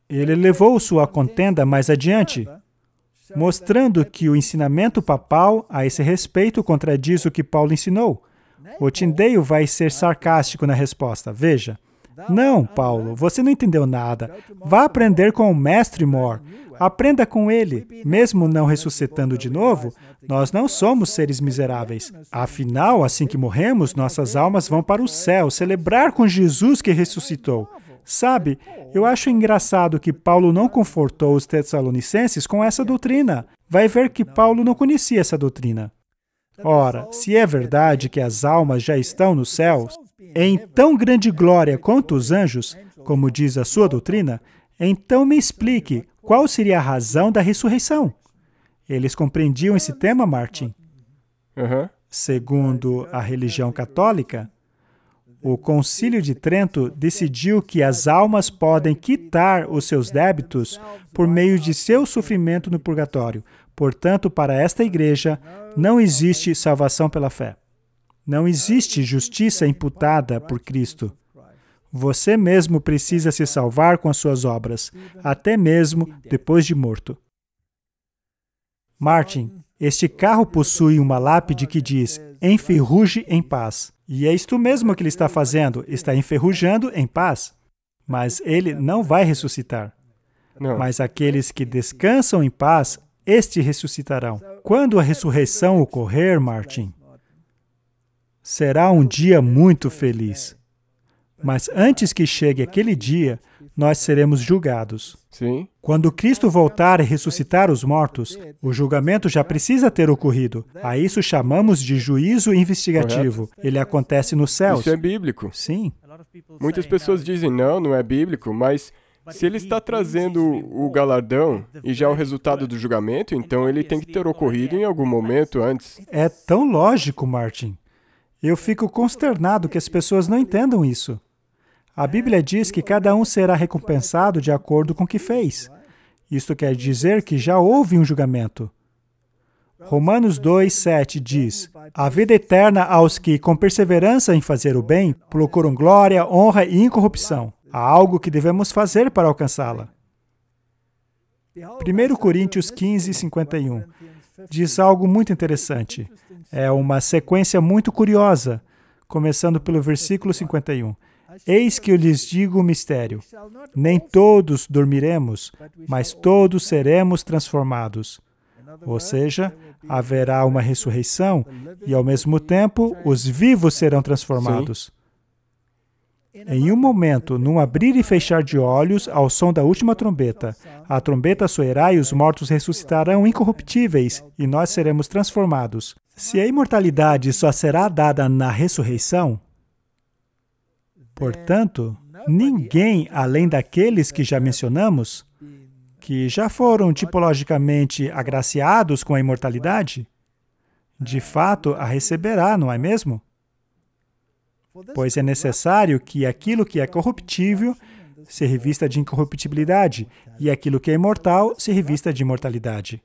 Ele levou sua contenda mais adiante, mostrando que o ensinamento papal a esse respeito contradiz o que Paulo ensinou. O Tyndale vai ser sarcástico na resposta. Veja, não, Paulo, você não entendeu nada. Vá aprender com o mestre More. Aprenda com ele. Mesmo não ressuscitando de novo, nós não somos seres miseráveis. Afinal, assim que morremos, nossas almas vão para o céu, celebrar com Jesus que ressuscitou. Sabe, eu acho engraçado que Paulo não confortou os Tessalonicenses com essa doutrina. Vai ver que Paulo não conhecia essa doutrina. Ora, se é verdade que as almas já estão nos céus, em tão grande glória quanto os anjos, como diz a sua doutrina, então me explique qual seria a razão da ressurreição. Eles compreendiam esse tema, Martin? Segundo a religião católica, o Concílio de Trento decidiu que as almas podem quitar os seus débitos por meio de seu sofrimento no purgatório. Portanto, para esta igreja, não existe salvação pela fé. Não existe justiça imputada por Cristo. Você mesmo precisa se salvar com as suas obras, até mesmo depois de morto. Martin, este carro possui uma lápide que diz, enferruje em paz. E é isto mesmo que ele está fazendo, está enferrujando em paz. Mas ele não vai ressuscitar. Não. Mas aqueles que descansam em paz, estes ressuscitarão. Quando a ressurreição ocorrer, Martin, será um dia muito feliz. Mas antes que chegue aquele dia, nós seremos julgados. Sim. Quando Cristo voltar e ressuscitar os mortos, o julgamento já precisa ter ocorrido. A isso chamamos de juízo investigativo. Ele acontece nos céus. Isso é bíblico. Sim. Muitas pessoas dizem, não é bíblico, mas se ele está trazendo o galardão e já o resultado do julgamento, então ele tem que ter ocorrido em algum momento antes. É tão lógico, Martin. Eu fico consternado que as pessoas não entendam isso. A Bíblia diz que cada um será recompensado de acordo com o que fez. Isto quer dizer que já houve um julgamento. Romanos 2:7 diz: a vida eterna aos que, com perseverança em fazer o bem, procuram glória, honra e incorrupção. Há algo que devemos fazer para alcançá-la. 1 Coríntios 15:51 diz algo muito interessante. É uma sequência muito curiosa, começando pelo versículo 51. Eis que eu lhes digo o mistério. Nem todos dormiremos, mas todos seremos transformados. Ou seja, haverá uma ressurreição e, ao mesmo tempo, os vivos serão transformados. Em um momento, num abrir e fechar de olhos, ao som da última trombeta, a trombeta soará e os mortos ressuscitarão incorruptíveis e nós seremos transformados. Se a imortalidade só será dada na ressurreição, portanto, ninguém além daqueles que já mencionamos, que já foram tipologicamente agraciados com a imortalidade, de fato a receberá, não é mesmo? Pois é necessário que aquilo que é corruptível se revista de incorruptibilidade e aquilo que é imortal se revista de imortalidade.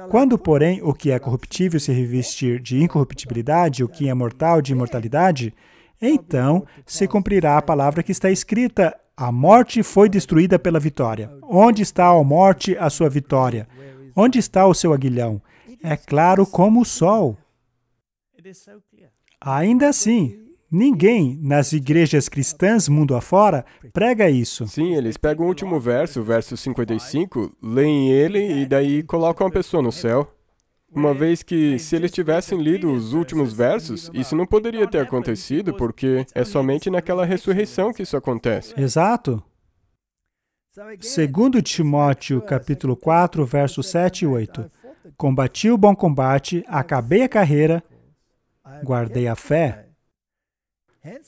Quando, porém, o que é corruptível se revestir de incorruptibilidade, o que é mortal de imortalidade, então se cumprirá a palavra que está escrita: a morte foi destruída pela vitória. Onde está, ó morte, a sua vitória? Onde está o seu aguilhão? É claro como o sol. Ainda assim, ninguém nas igrejas cristãs mundo afora prega isso. Sim, eles pegam o último verso, o verso 55, leem ele e daí colocam a pessoa no céu. Uma vez que, se eles tivessem lido os últimos versos, isso não poderia ter acontecido, porque é somente naquela ressurreição que isso acontece. Exato. 2 Timóteo, capítulo 4, versos 7 e 8. Combati o bom combate, acabei a carreira, guardei a fé.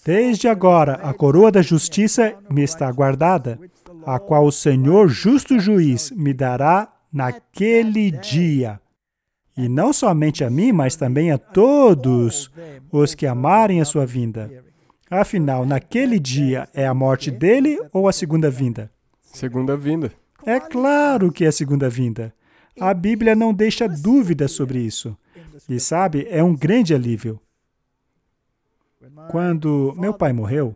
Desde agora, a coroa da justiça me está guardada, a qual o Senhor, justo juiz, me dará naquele dia. E não somente a mim, mas também a todos os que amarem a sua vinda. Afinal, naquele dia é a morte dele ou a segunda vinda? Segunda vinda. É claro que é a segunda vinda. A Bíblia não deixa dúvida sobre isso. E sabe, é um grande alívio. Quando meu pai morreu,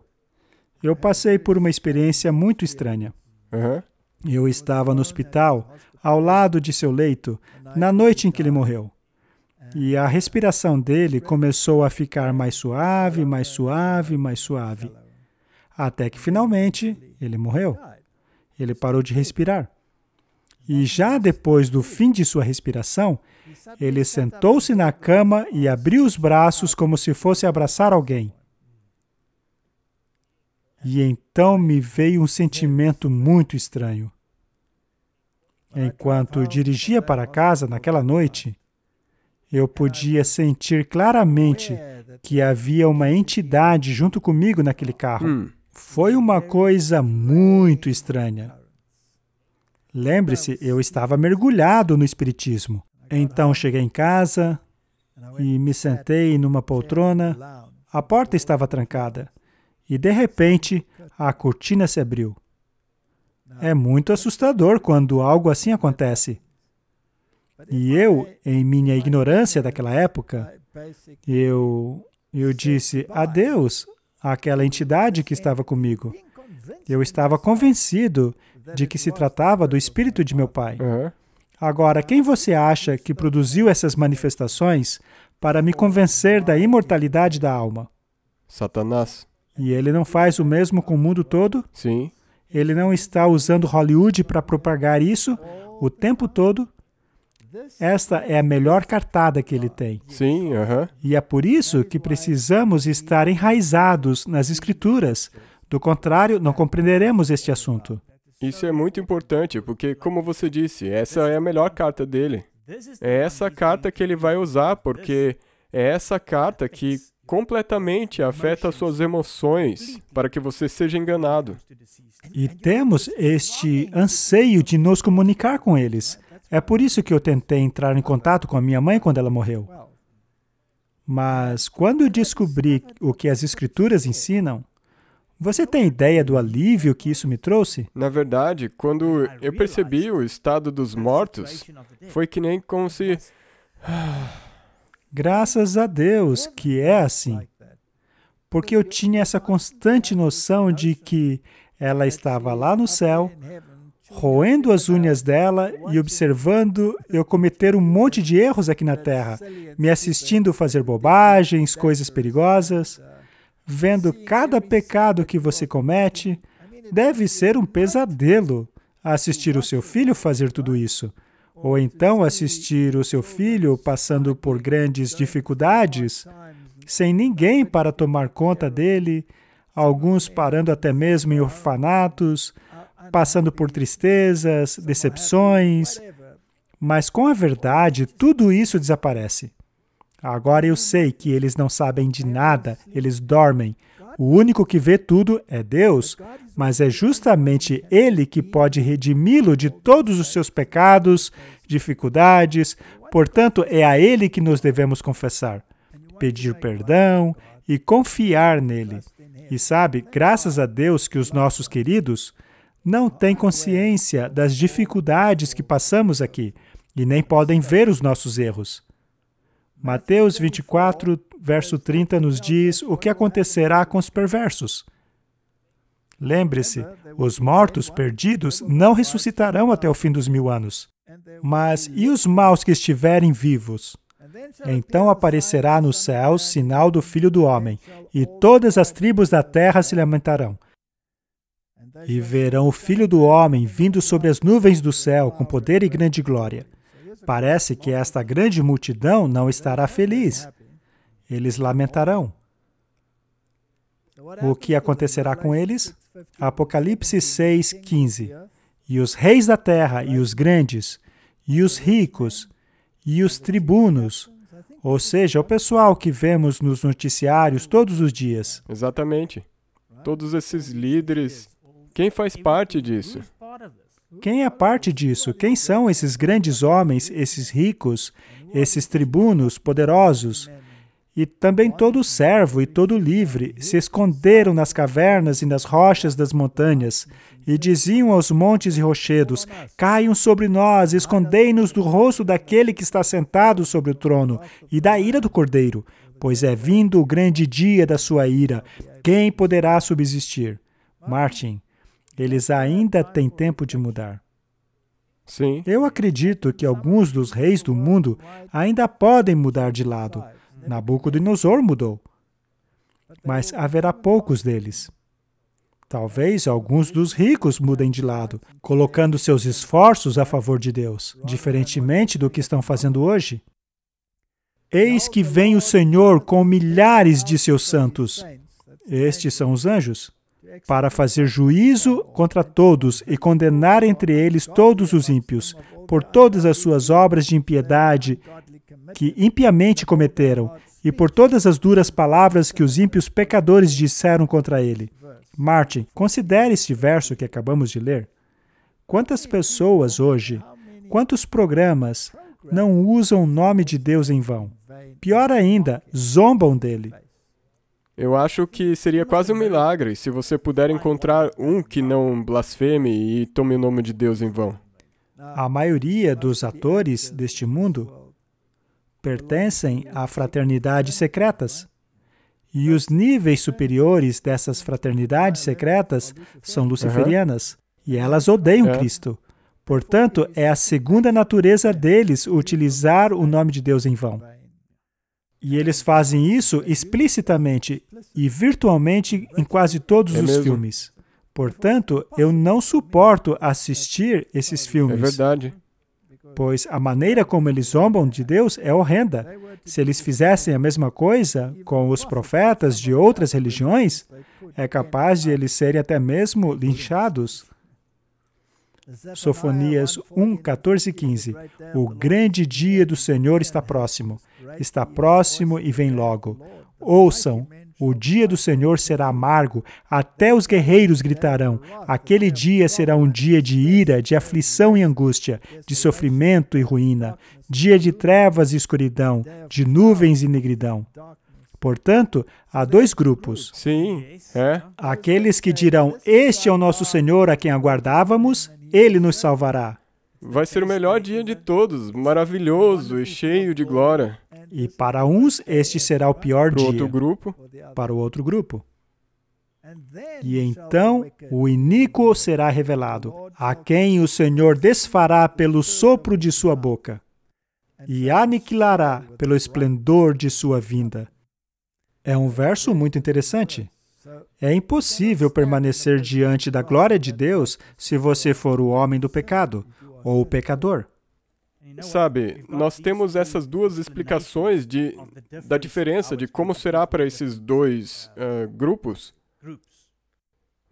eu passei por uma experiência muito estranha. Eu estava no hospital, ao lado de seu leito, na noite em que ele morreu. E a respiração dele começou a ficar mais suave, mais suave, mais suave. Até que, finalmente, ele morreu. Ele parou de respirar. E já depois do fim de sua respiração, ele sentou-se na cama e abriu os braços como se fosse abraçar alguém. E então me veio um sentimento muito estranho. Enquanto dirigia para casa naquela noite, eu podia sentir claramente que havia uma entidade junto comigo naquele carro. Foi uma coisa muito estranha. Lembre-se, eu estava mergulhado no espiritismo. Então cheguei em casa e me sentei numa poltrona. A porta estava trancada e, de repente, a cortina se abriu. É muito assustador quando algo assim acontece. E eu, em minha ignorância daquela época, eu disse adeus àquela entidade que estava comigo. Eu estava convencido de que se tratava do espírito de meu pai. Agora, quem você acha que produziu essas manifestações para me convencer da imortalidade da alma? Satanás. E ele não faz o mesmo com o mundo todo? Sim. Ele não está usando Hollywood para propagar isso o tempo todo? Esta é a melhor cartada que ele tem. Sim, E é por isso que precisamos estar enraizados nas Escrituras, Do contrário, não compreenderemos este assunto. Isso é muito importante, porque, como você disse, essa é a melhor carta dele. É essa carta que ele vai usar, porque é essa carta que completamente afeta as suas emoções para que você seja enganado. E temos este anseio de nos comunicar com eles. É por isso que eu tentei entrar em contato com a minha mãe quando ela morreu. Mas quando eu descobri o que as Escrituras ensinam, você tem ideia do alívio que isso me trouxe? Na verdade, quando eu percebi o estado dos mortos, foi que nem como se... Graças a Deus que é assim. Porque eu tinha essa constante noção de que ela estava lá no céu, roendo as unhas dela e observando eu cometer um monte de erros aqui na Terra, me assistindo fazer bobagens, coisas perigosas, vendo cada pecado que você comete. Deve ser um pesadelo assistir o seu filho fazer tudo isso. Ou então assistir o seu filho passando por grandes dificuldades, sem ninguém para tomar conta dele, alguns parando até mesmo em orfanatos, passando por tristezas, decepções. Mas com a verdade, tudo isso desaparece. Agora eu sei que eles não sabem de nada, eles dormem. O único que vê tudo é Deus, mas é justamente Ele que pode redimi-lo de todos os seus pecados, dificuldades. Portanto, é a Ele que nos devemos confessar, pedir perdão e confiar nele. E sabe, graças a Deus que os nossos queridos não têm consciência das dificuldades que passamos aqui e nem podem ver os nossos erros. Mateus 24, verso 30 nos diz o que acontecerá com os perversos. Lembre-se, os mortos perdidos não ressuscitarão até o fim dos 1000 anos. Mas e os maus que estiverem vivos? Então aparecerá no céu sinal do Filho do Homem, e todas as tribos da terra se lamentarão. E verão o Filho do Homem vindo sobre as nuvens do céu com poder e grande glória. Parece que esta grande multidão não estará feliz. Eles lamentarão. O que acontecerá com eles? Apocalipse 6, 15. E os reis da terra, e os grandes, e os ricos, e os tribunos, ou seja, o pessoal que vemos nos noticiários todos os dias. Exatamente. Todos esses líderes, quem faz parte disso? Quem é parte disso? Quem são esses grandes homens, esses ricos, esses tribunos poderosos? E também todo servo e todo livre se esconderam nas cavernas e nas rochas das montanhas e diziam aos montes e rochedos: caiam sobre nós, escondei-nos do rosto daquele que está sentado sobre o trono e da ira do Cordeiro, pois é vindo o grande dia da sua ira. Quem poderá subsistir? Martin, eles ainda têm tempo de mudar. Sim. Eu acredito que alguns dos reis do mundo ainda podem mudar de lado. Nabucodonosor mudou. Mas haverá poucos deles. Talvez alguns dos ricos mudem de lado, colocando seus esforços a favor de Deus, diferentemente do que estão fazendo hoje. Eis que vem o Senhor com milhares de seus santos. Estes são os anjos, para fazer juízo contra todos e condenar entre eles todos os ímpios, por todas as suas obras de impiedade que impiamente cometeram, e por todas as duras palavras que os ímpios pecadores disseram contra ele. Martin, considere este verso que acabamos de ler. Quantas pessoas hoje, quantos programas não usam o nome de Deus em vão? Pior ainda, zombam dele. Eu acho que seria quase um milagre se você puder encontrar um que não blasfeme e tome o nome de Deus em vão. A maioria dos atores deste mundo pertencem a fraternidades secretas. E os níveis superiores dessas fraternidades secretas são luciferianas. E elas odeiam Cristo. Portanto, é a segunda natureza deles utilizar o nome de Deus em vão. E eles fazem isso explicitamente e virtualmente em quase todos os filmes. Portanto, eu não suporto assistir esses filmes. É verdade. Pois a maneira como eles zombam de Deus é horrenda. Se eles fizessem a mesma coisa com os profetas de outras religiões, é capaz de eles serem até mesmo linchados. Sofonias 1, 14 e 15. O grande dia do Senhor está próximo e vem logo. Ouçam, o dia do Senhor será amargo, até os guerreiros gritarão. Aquele dia será um dia de ira, de aflição e angústia, de sofrimento e ruína, dia de trevas e escuridão, de nuvens e negridão. Portanto, há dois grupos. Sim, é. Aqueles que dirão, este é o nosso Senhor a quem aguardávamos, Ele nos salvará. Vai ser o melhor dia de todos, maravilhoso e cheio de glória. E para uns, este será o pior dia. Para o outro grupo. E então o iníquo será revelado, a quem o Senhor desfará pelo sopro de sua boca e aniquilará pelo esplendor de sua vinda. É um verso muito interessante. É impossível permanecer diante da glória de Deus se você for o homem do pecado ou o pecador. Sabe, nós temos essas duas explicações da diferença de como será para esses dois grupos.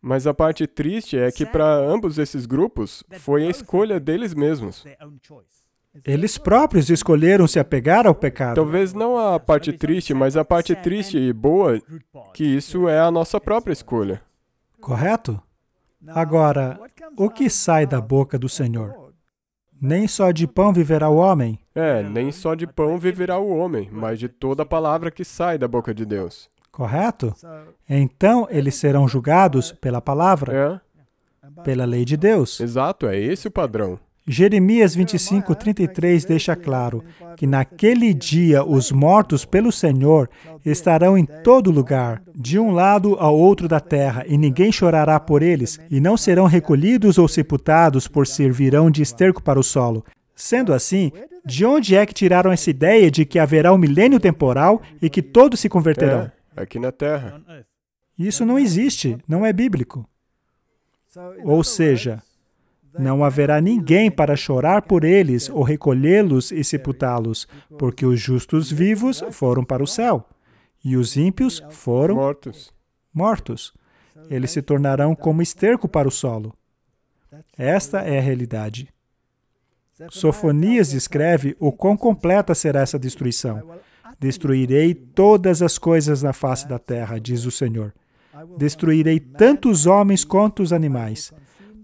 Mas a parte triste é que para ambos esses grupos foi a escolha deles mesmos. Eles próprios escolheram se apegar ao pecado. Talvez não a parte triste, mas a parte triste e boa, que isso é a nossa própria escolha. Correto? Agora, o que sai da boca do Senhor? Nem só de pão viverá o homem. Nem só de pão viverá o homem, mas de toda a palavra que sai da boca de Deus. Correto? Então, eles serão julgados pela palavra, pela lei de Deus. Exato, é esse o padrão. Jeremias 25, 33 deixa claro que naquele dia os mortos pelo Senhor estarão em todo lugar, de um lado ao outro da terra, e ninguém chorará por eles, e não serão recolhidos ou sepultados, por servirão de esterco para o solo. Sendo assim, de onde é que tiraram essa ideia de que haverá um milênio temporal e que todos se converterão? Aqui na terra. Isso não existe, não é bíblico. Ou seja, não haverá ninguém para chorar por eles ou recolhê-los e sepultá-los, porque os justos vivos foram para o céu e os ímpios foram mortos. Eles se tornarão como esterco para o solo. Esta é a realidade. Sofonias descreve o quão completa será essa destruição. Destruirei todas as coisas na face da terra, diz o Senhor. Destruirei tanto os homens quanto os animais.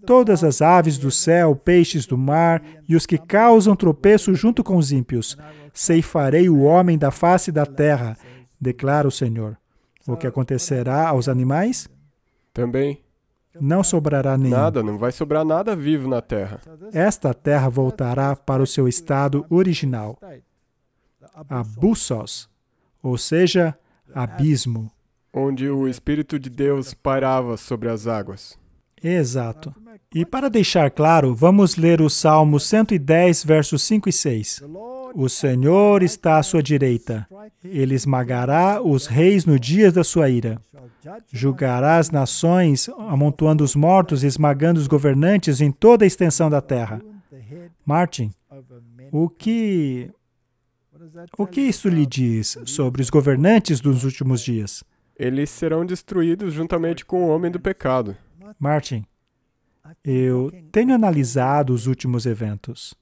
Todas as aves do céu, peixes do mar e os que causam tropeço junto com os ímpios. Ceifarei o homem da face da terra, declara o Senhor. O que acontecerá aos animais? Também. Não sobrará nenhum. Nada, não vai sobrar nada vivo na terra. Esta terra voltará para o seu estado original. Abussos, ou seja, abismo. Onde o Espírito de Deus pairava sobre as águas. Exato. E para deixar claro, vamos ler o Salmo 110, versos 5 e 6. O Senhor está à sua direita. Ele esmagará os reis no dia da sua ira. Julgará as nações, amontoando os mortos e esmagando os governantes em toda a extensão da terra. Martin, o que isso lhe diz sobre os governantes dos últimos dias? Eles serão destruídos juntamente com o homem do pecado. Martin, eu tenho analisado os últimos eventos.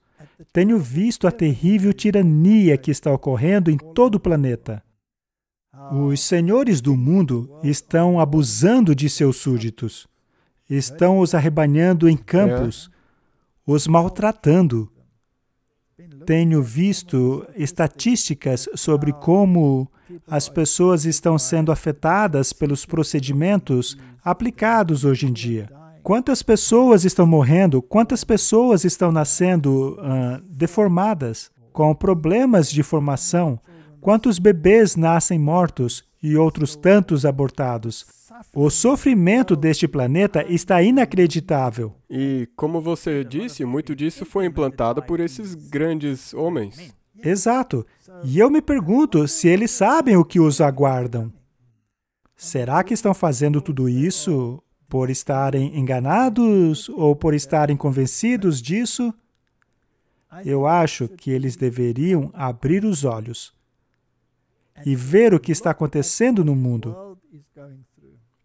Tenho visto a terrível tirania que está ocorrendo em todo o planeta. Os senhores do mundo estão abusando de seus súditos. Estão os arrebanhando em campos, os maltratando. Tenho visto estatísticas sobre como as pessoas estão sendo afetadas pelos procedimentos aplicados hoje em dia. Quantas pessoas estão morrendo? Quantas pessoas estão nascendo deformadas, com problemas de formação? Quantos bebês nascem mortos e outros tantos abortados? O sofrimento deste planeta está inacreditável. E, como você disse, muito disso foi implantado por esses grandes homens. Exato. E eu me pergunto se eles sabem o que os aguardam. Será que estão fazendo tudo isso por estarem enganados ou por estarem convencidos disso? Eu acho que eles deveriam abrir os olhos. e ver o que está acontecendo no mundo.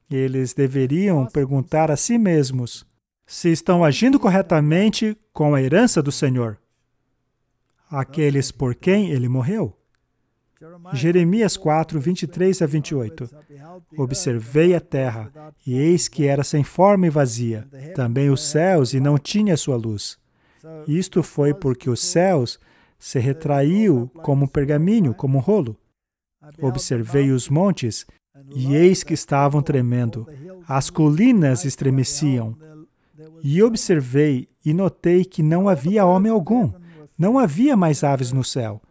Eles deveriam perguntar a si mesmos se estão agindo corretamente com a herança do Senhor, aqueles por quem ele morreu. Jeremias 4, 23 a 28. Observei a terra, e eis que era sem forma e vazia, também os céus, e não tinha sua luz. Isto foi porque os céus se retraiu como um pergaminho, como um rolo. Observei os montes, e eis que estavam tremendo. As colinas estremeciam. E observei e notei que não havia homem algum. Não havia mais aves no céu.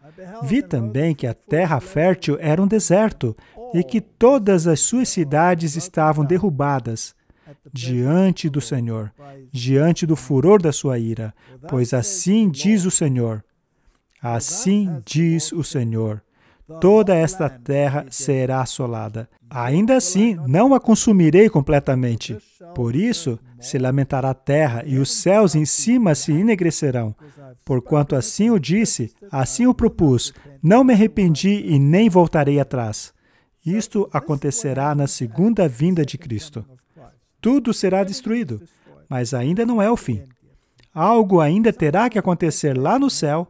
Vi também que a terra fértil era um deserto e que todas as suas cidades estavam derrubadas diante do Senhor, diante do furor da sua ira. Pois assim diz o Senhor, assim diz o Senhor, toda esta terra será assolada. Ainda assim, não a consumirei completamente. Por isso, se lamentará a terra e os céus em cima se enegrecerão. Porquanto assim o disse, assim o propus, não me arrependi e nem voltarei atrás. Isto acontecerá na segunda vinda de Cristo. Tudo será destruído, mas ainda não é o fim. Algo ainda terá que acontecer lá no céu,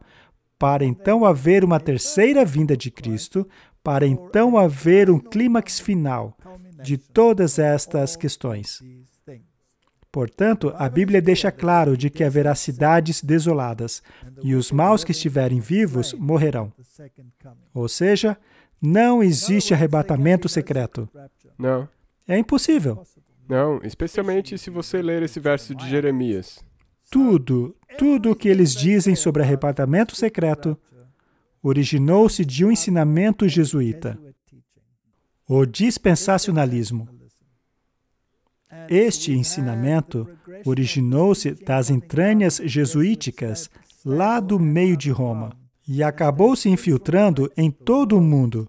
para então haver uma terceira vinda de Cristo, para então haver um clímax final de todas estas questões. Portanto, a Bíblia deixa claro de que haverá cidades desoladas, e os maus que estiverem vivos morrerão. Ou seja, não existe arrebatamento secreto. Não. É impossível. Não, especialmente se você ler esse verso de Jeremias. Tudo o que eles dizem sobre arrebatamento secreto originou-se de um ensinamento jesuíta, o dispensacionalismo. Este ensinamento originou-se das entranhas jesuíticas lá do meio de Roma e acabou se infiltrando em todo o mundo.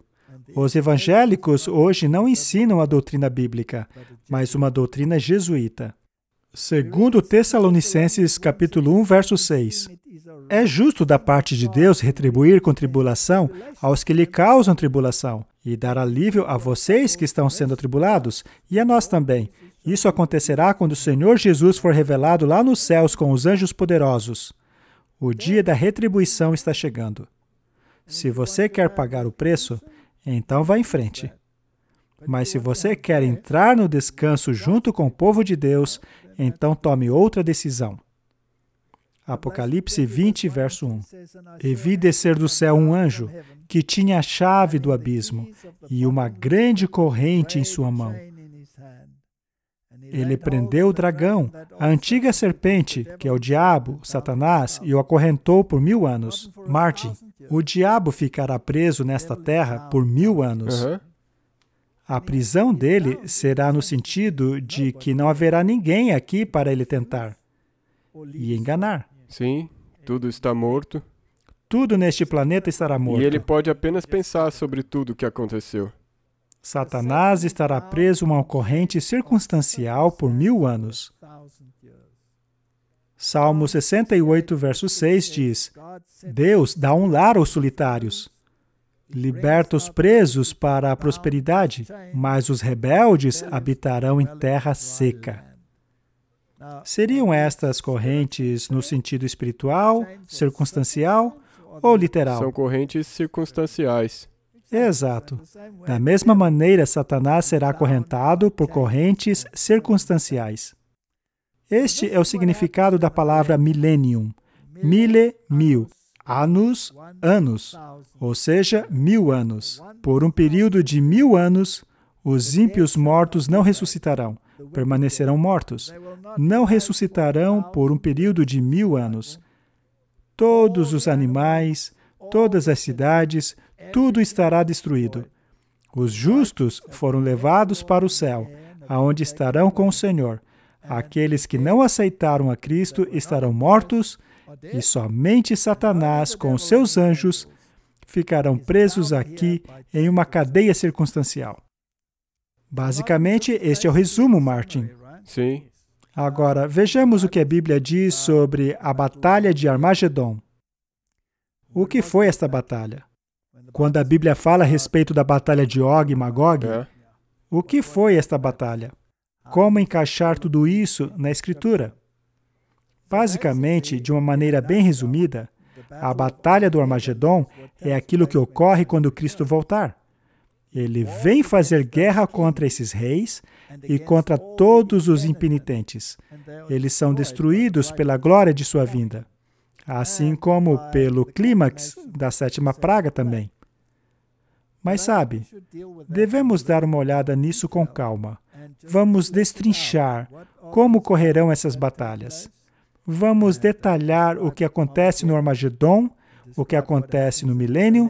Os evangélicos hoje não ensinam a doutrina bíblica, mas uma doutrina jesuíta. Segundo Tessalonicenses, capítulo 1, verso 6. É justo da parte de Deus retribuir com tribulação aos que lhe causam tribulação e dar alívio a vocês que estão sendo atribulados e a nós também. Isso acontecerá quando o Senhor Jesus for revelado lá nos céus com os anjos poderosos. O dia da retribuição está chegando. Se você quer pagar o preço, então vá em frente. Mas se você quer entrar no descanso junto com o povo de Deus, então tome outra decisão. Apocalipse 20, verso 1. E vi descer do céu um anjo, que tinha a chave do abismo, e uma grande corrente em sua mão. Ele prendeu o dragão, a antiga serpente, que é o diabo, Satanás, e o acorrentou por 1000 anos. Martin, o diabo ficará preso nesta terra por 1000 anos. A prisão dele será no sentido de que não haverá ninguém aqui para ele tentar e enganar. Sim, tudo está morto. Tudo neste planeta estará morto. E ele pode apenas pensar sobre tudo o que aconteceu. Satanás estará preso a uma corrente circunstancial por 1000 anos. Salmo 68, verso 6 diz: Deus dá um lar aos solitários, liberta os presos para a prosperidade, mas os rebeldes habitarão em terra seca. Seriam estas correntes no sentido espiritual, circunstancial ou literal? São correntes circunstanciais. Exato. Da mesma maneira, Satanás será acorrentado por correntes circunstanciais. Este é o significado da palavra millennium. Mille, 1000. Annus, anos. Ou seja, 1000 anos. Por um período de 1000 anos, os ímpios mortos não ressuscitarão. Permanecerão mortos. Não ressuscitarão por um período de 1000 anos. Todos os animais, todas as cidades, tudo estará destruído. Os justos foram levados para o céu, aonde estarão com o Senhor. Aqueles que não aceitaram a Cristo estarão mortos, e somente Satanás, com os seus anjos, ficarão presos aqui em uma cadeia circunstancial. Basicamente, este é o resumo, Martin. Sim. Agora, vejamos o que a Bíblia diz sobre a Batalha de Armagedon. O que foi esta batalha? Quando a Bíblia fala a respeito da batalha de Og e Magog, o que foi esta batalha? Como encaixar tudo isso na Escritura? Basicamente, de uma maneira bem resumida, a batalha do Armagedon é aquilo que ocorre quando Cristo voltar. Ele vem fazer guerra contra esses reis e contra todos os impenitentes. Eles são destruídos pela glória de sua vinda, assim como pelo clímax da 7ª praga também. Mas sabe, devemos dar uma olhada nisso com calma. Vamos destrinchar como correrão essas batalhas. Vamos detalhar o que acontece no Armagedon, o que acontece no milênio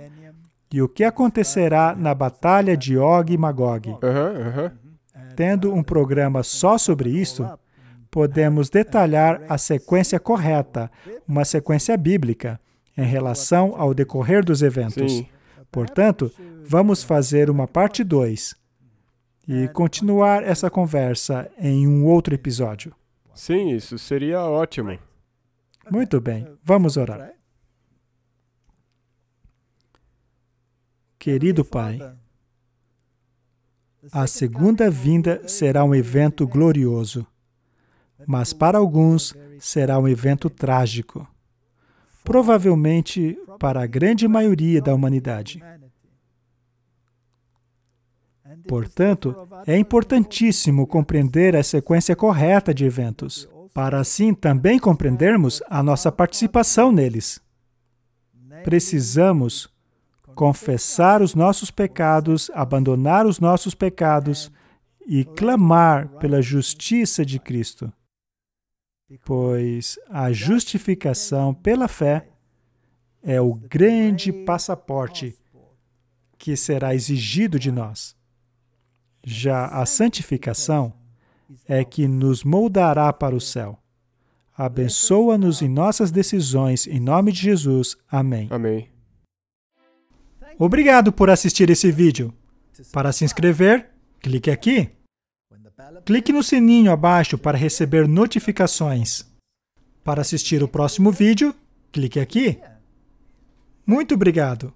e o que acontecerá na batalha de Og e Magog. Tendo um programa só sobre isso, podemos detalhar a sequência correta, uma sequência bíblica, em relação ao decorrer dos eventos. Sim. Portanto, vamos fazer uma parte 2 e continuar essa conversa em um outro episódio. Sim, isso seria ótimo. Muito bem, vamos orar. Querido Pai, a segunda vinda será um evento glorioso, mas para alguns será um evento trágico. Provavelmente para a grande maioria da humanidade. Portanto, é importantíssimo compreender a sequência correta de eventos, para assim também compreendermos a nossa participação neles. Precisamos confessar os nossos pecados, abandonar os nossos pecados e clamar pela justiça de Cristo, pois a justificação pela fé é o grande passaporte que será exigido de nós. Já a santificação é que nos moldará para o céu. Abençoa-nos em nossas decisões, em nome de Jesus. Amém. Amém. Obrigado por assistir esse vídeo. Para se inscrever, clique aqui. Clique no sininho abaixo para receber notificações. Para assistir o próximo vídeo, clique aqui. Muito obrigado.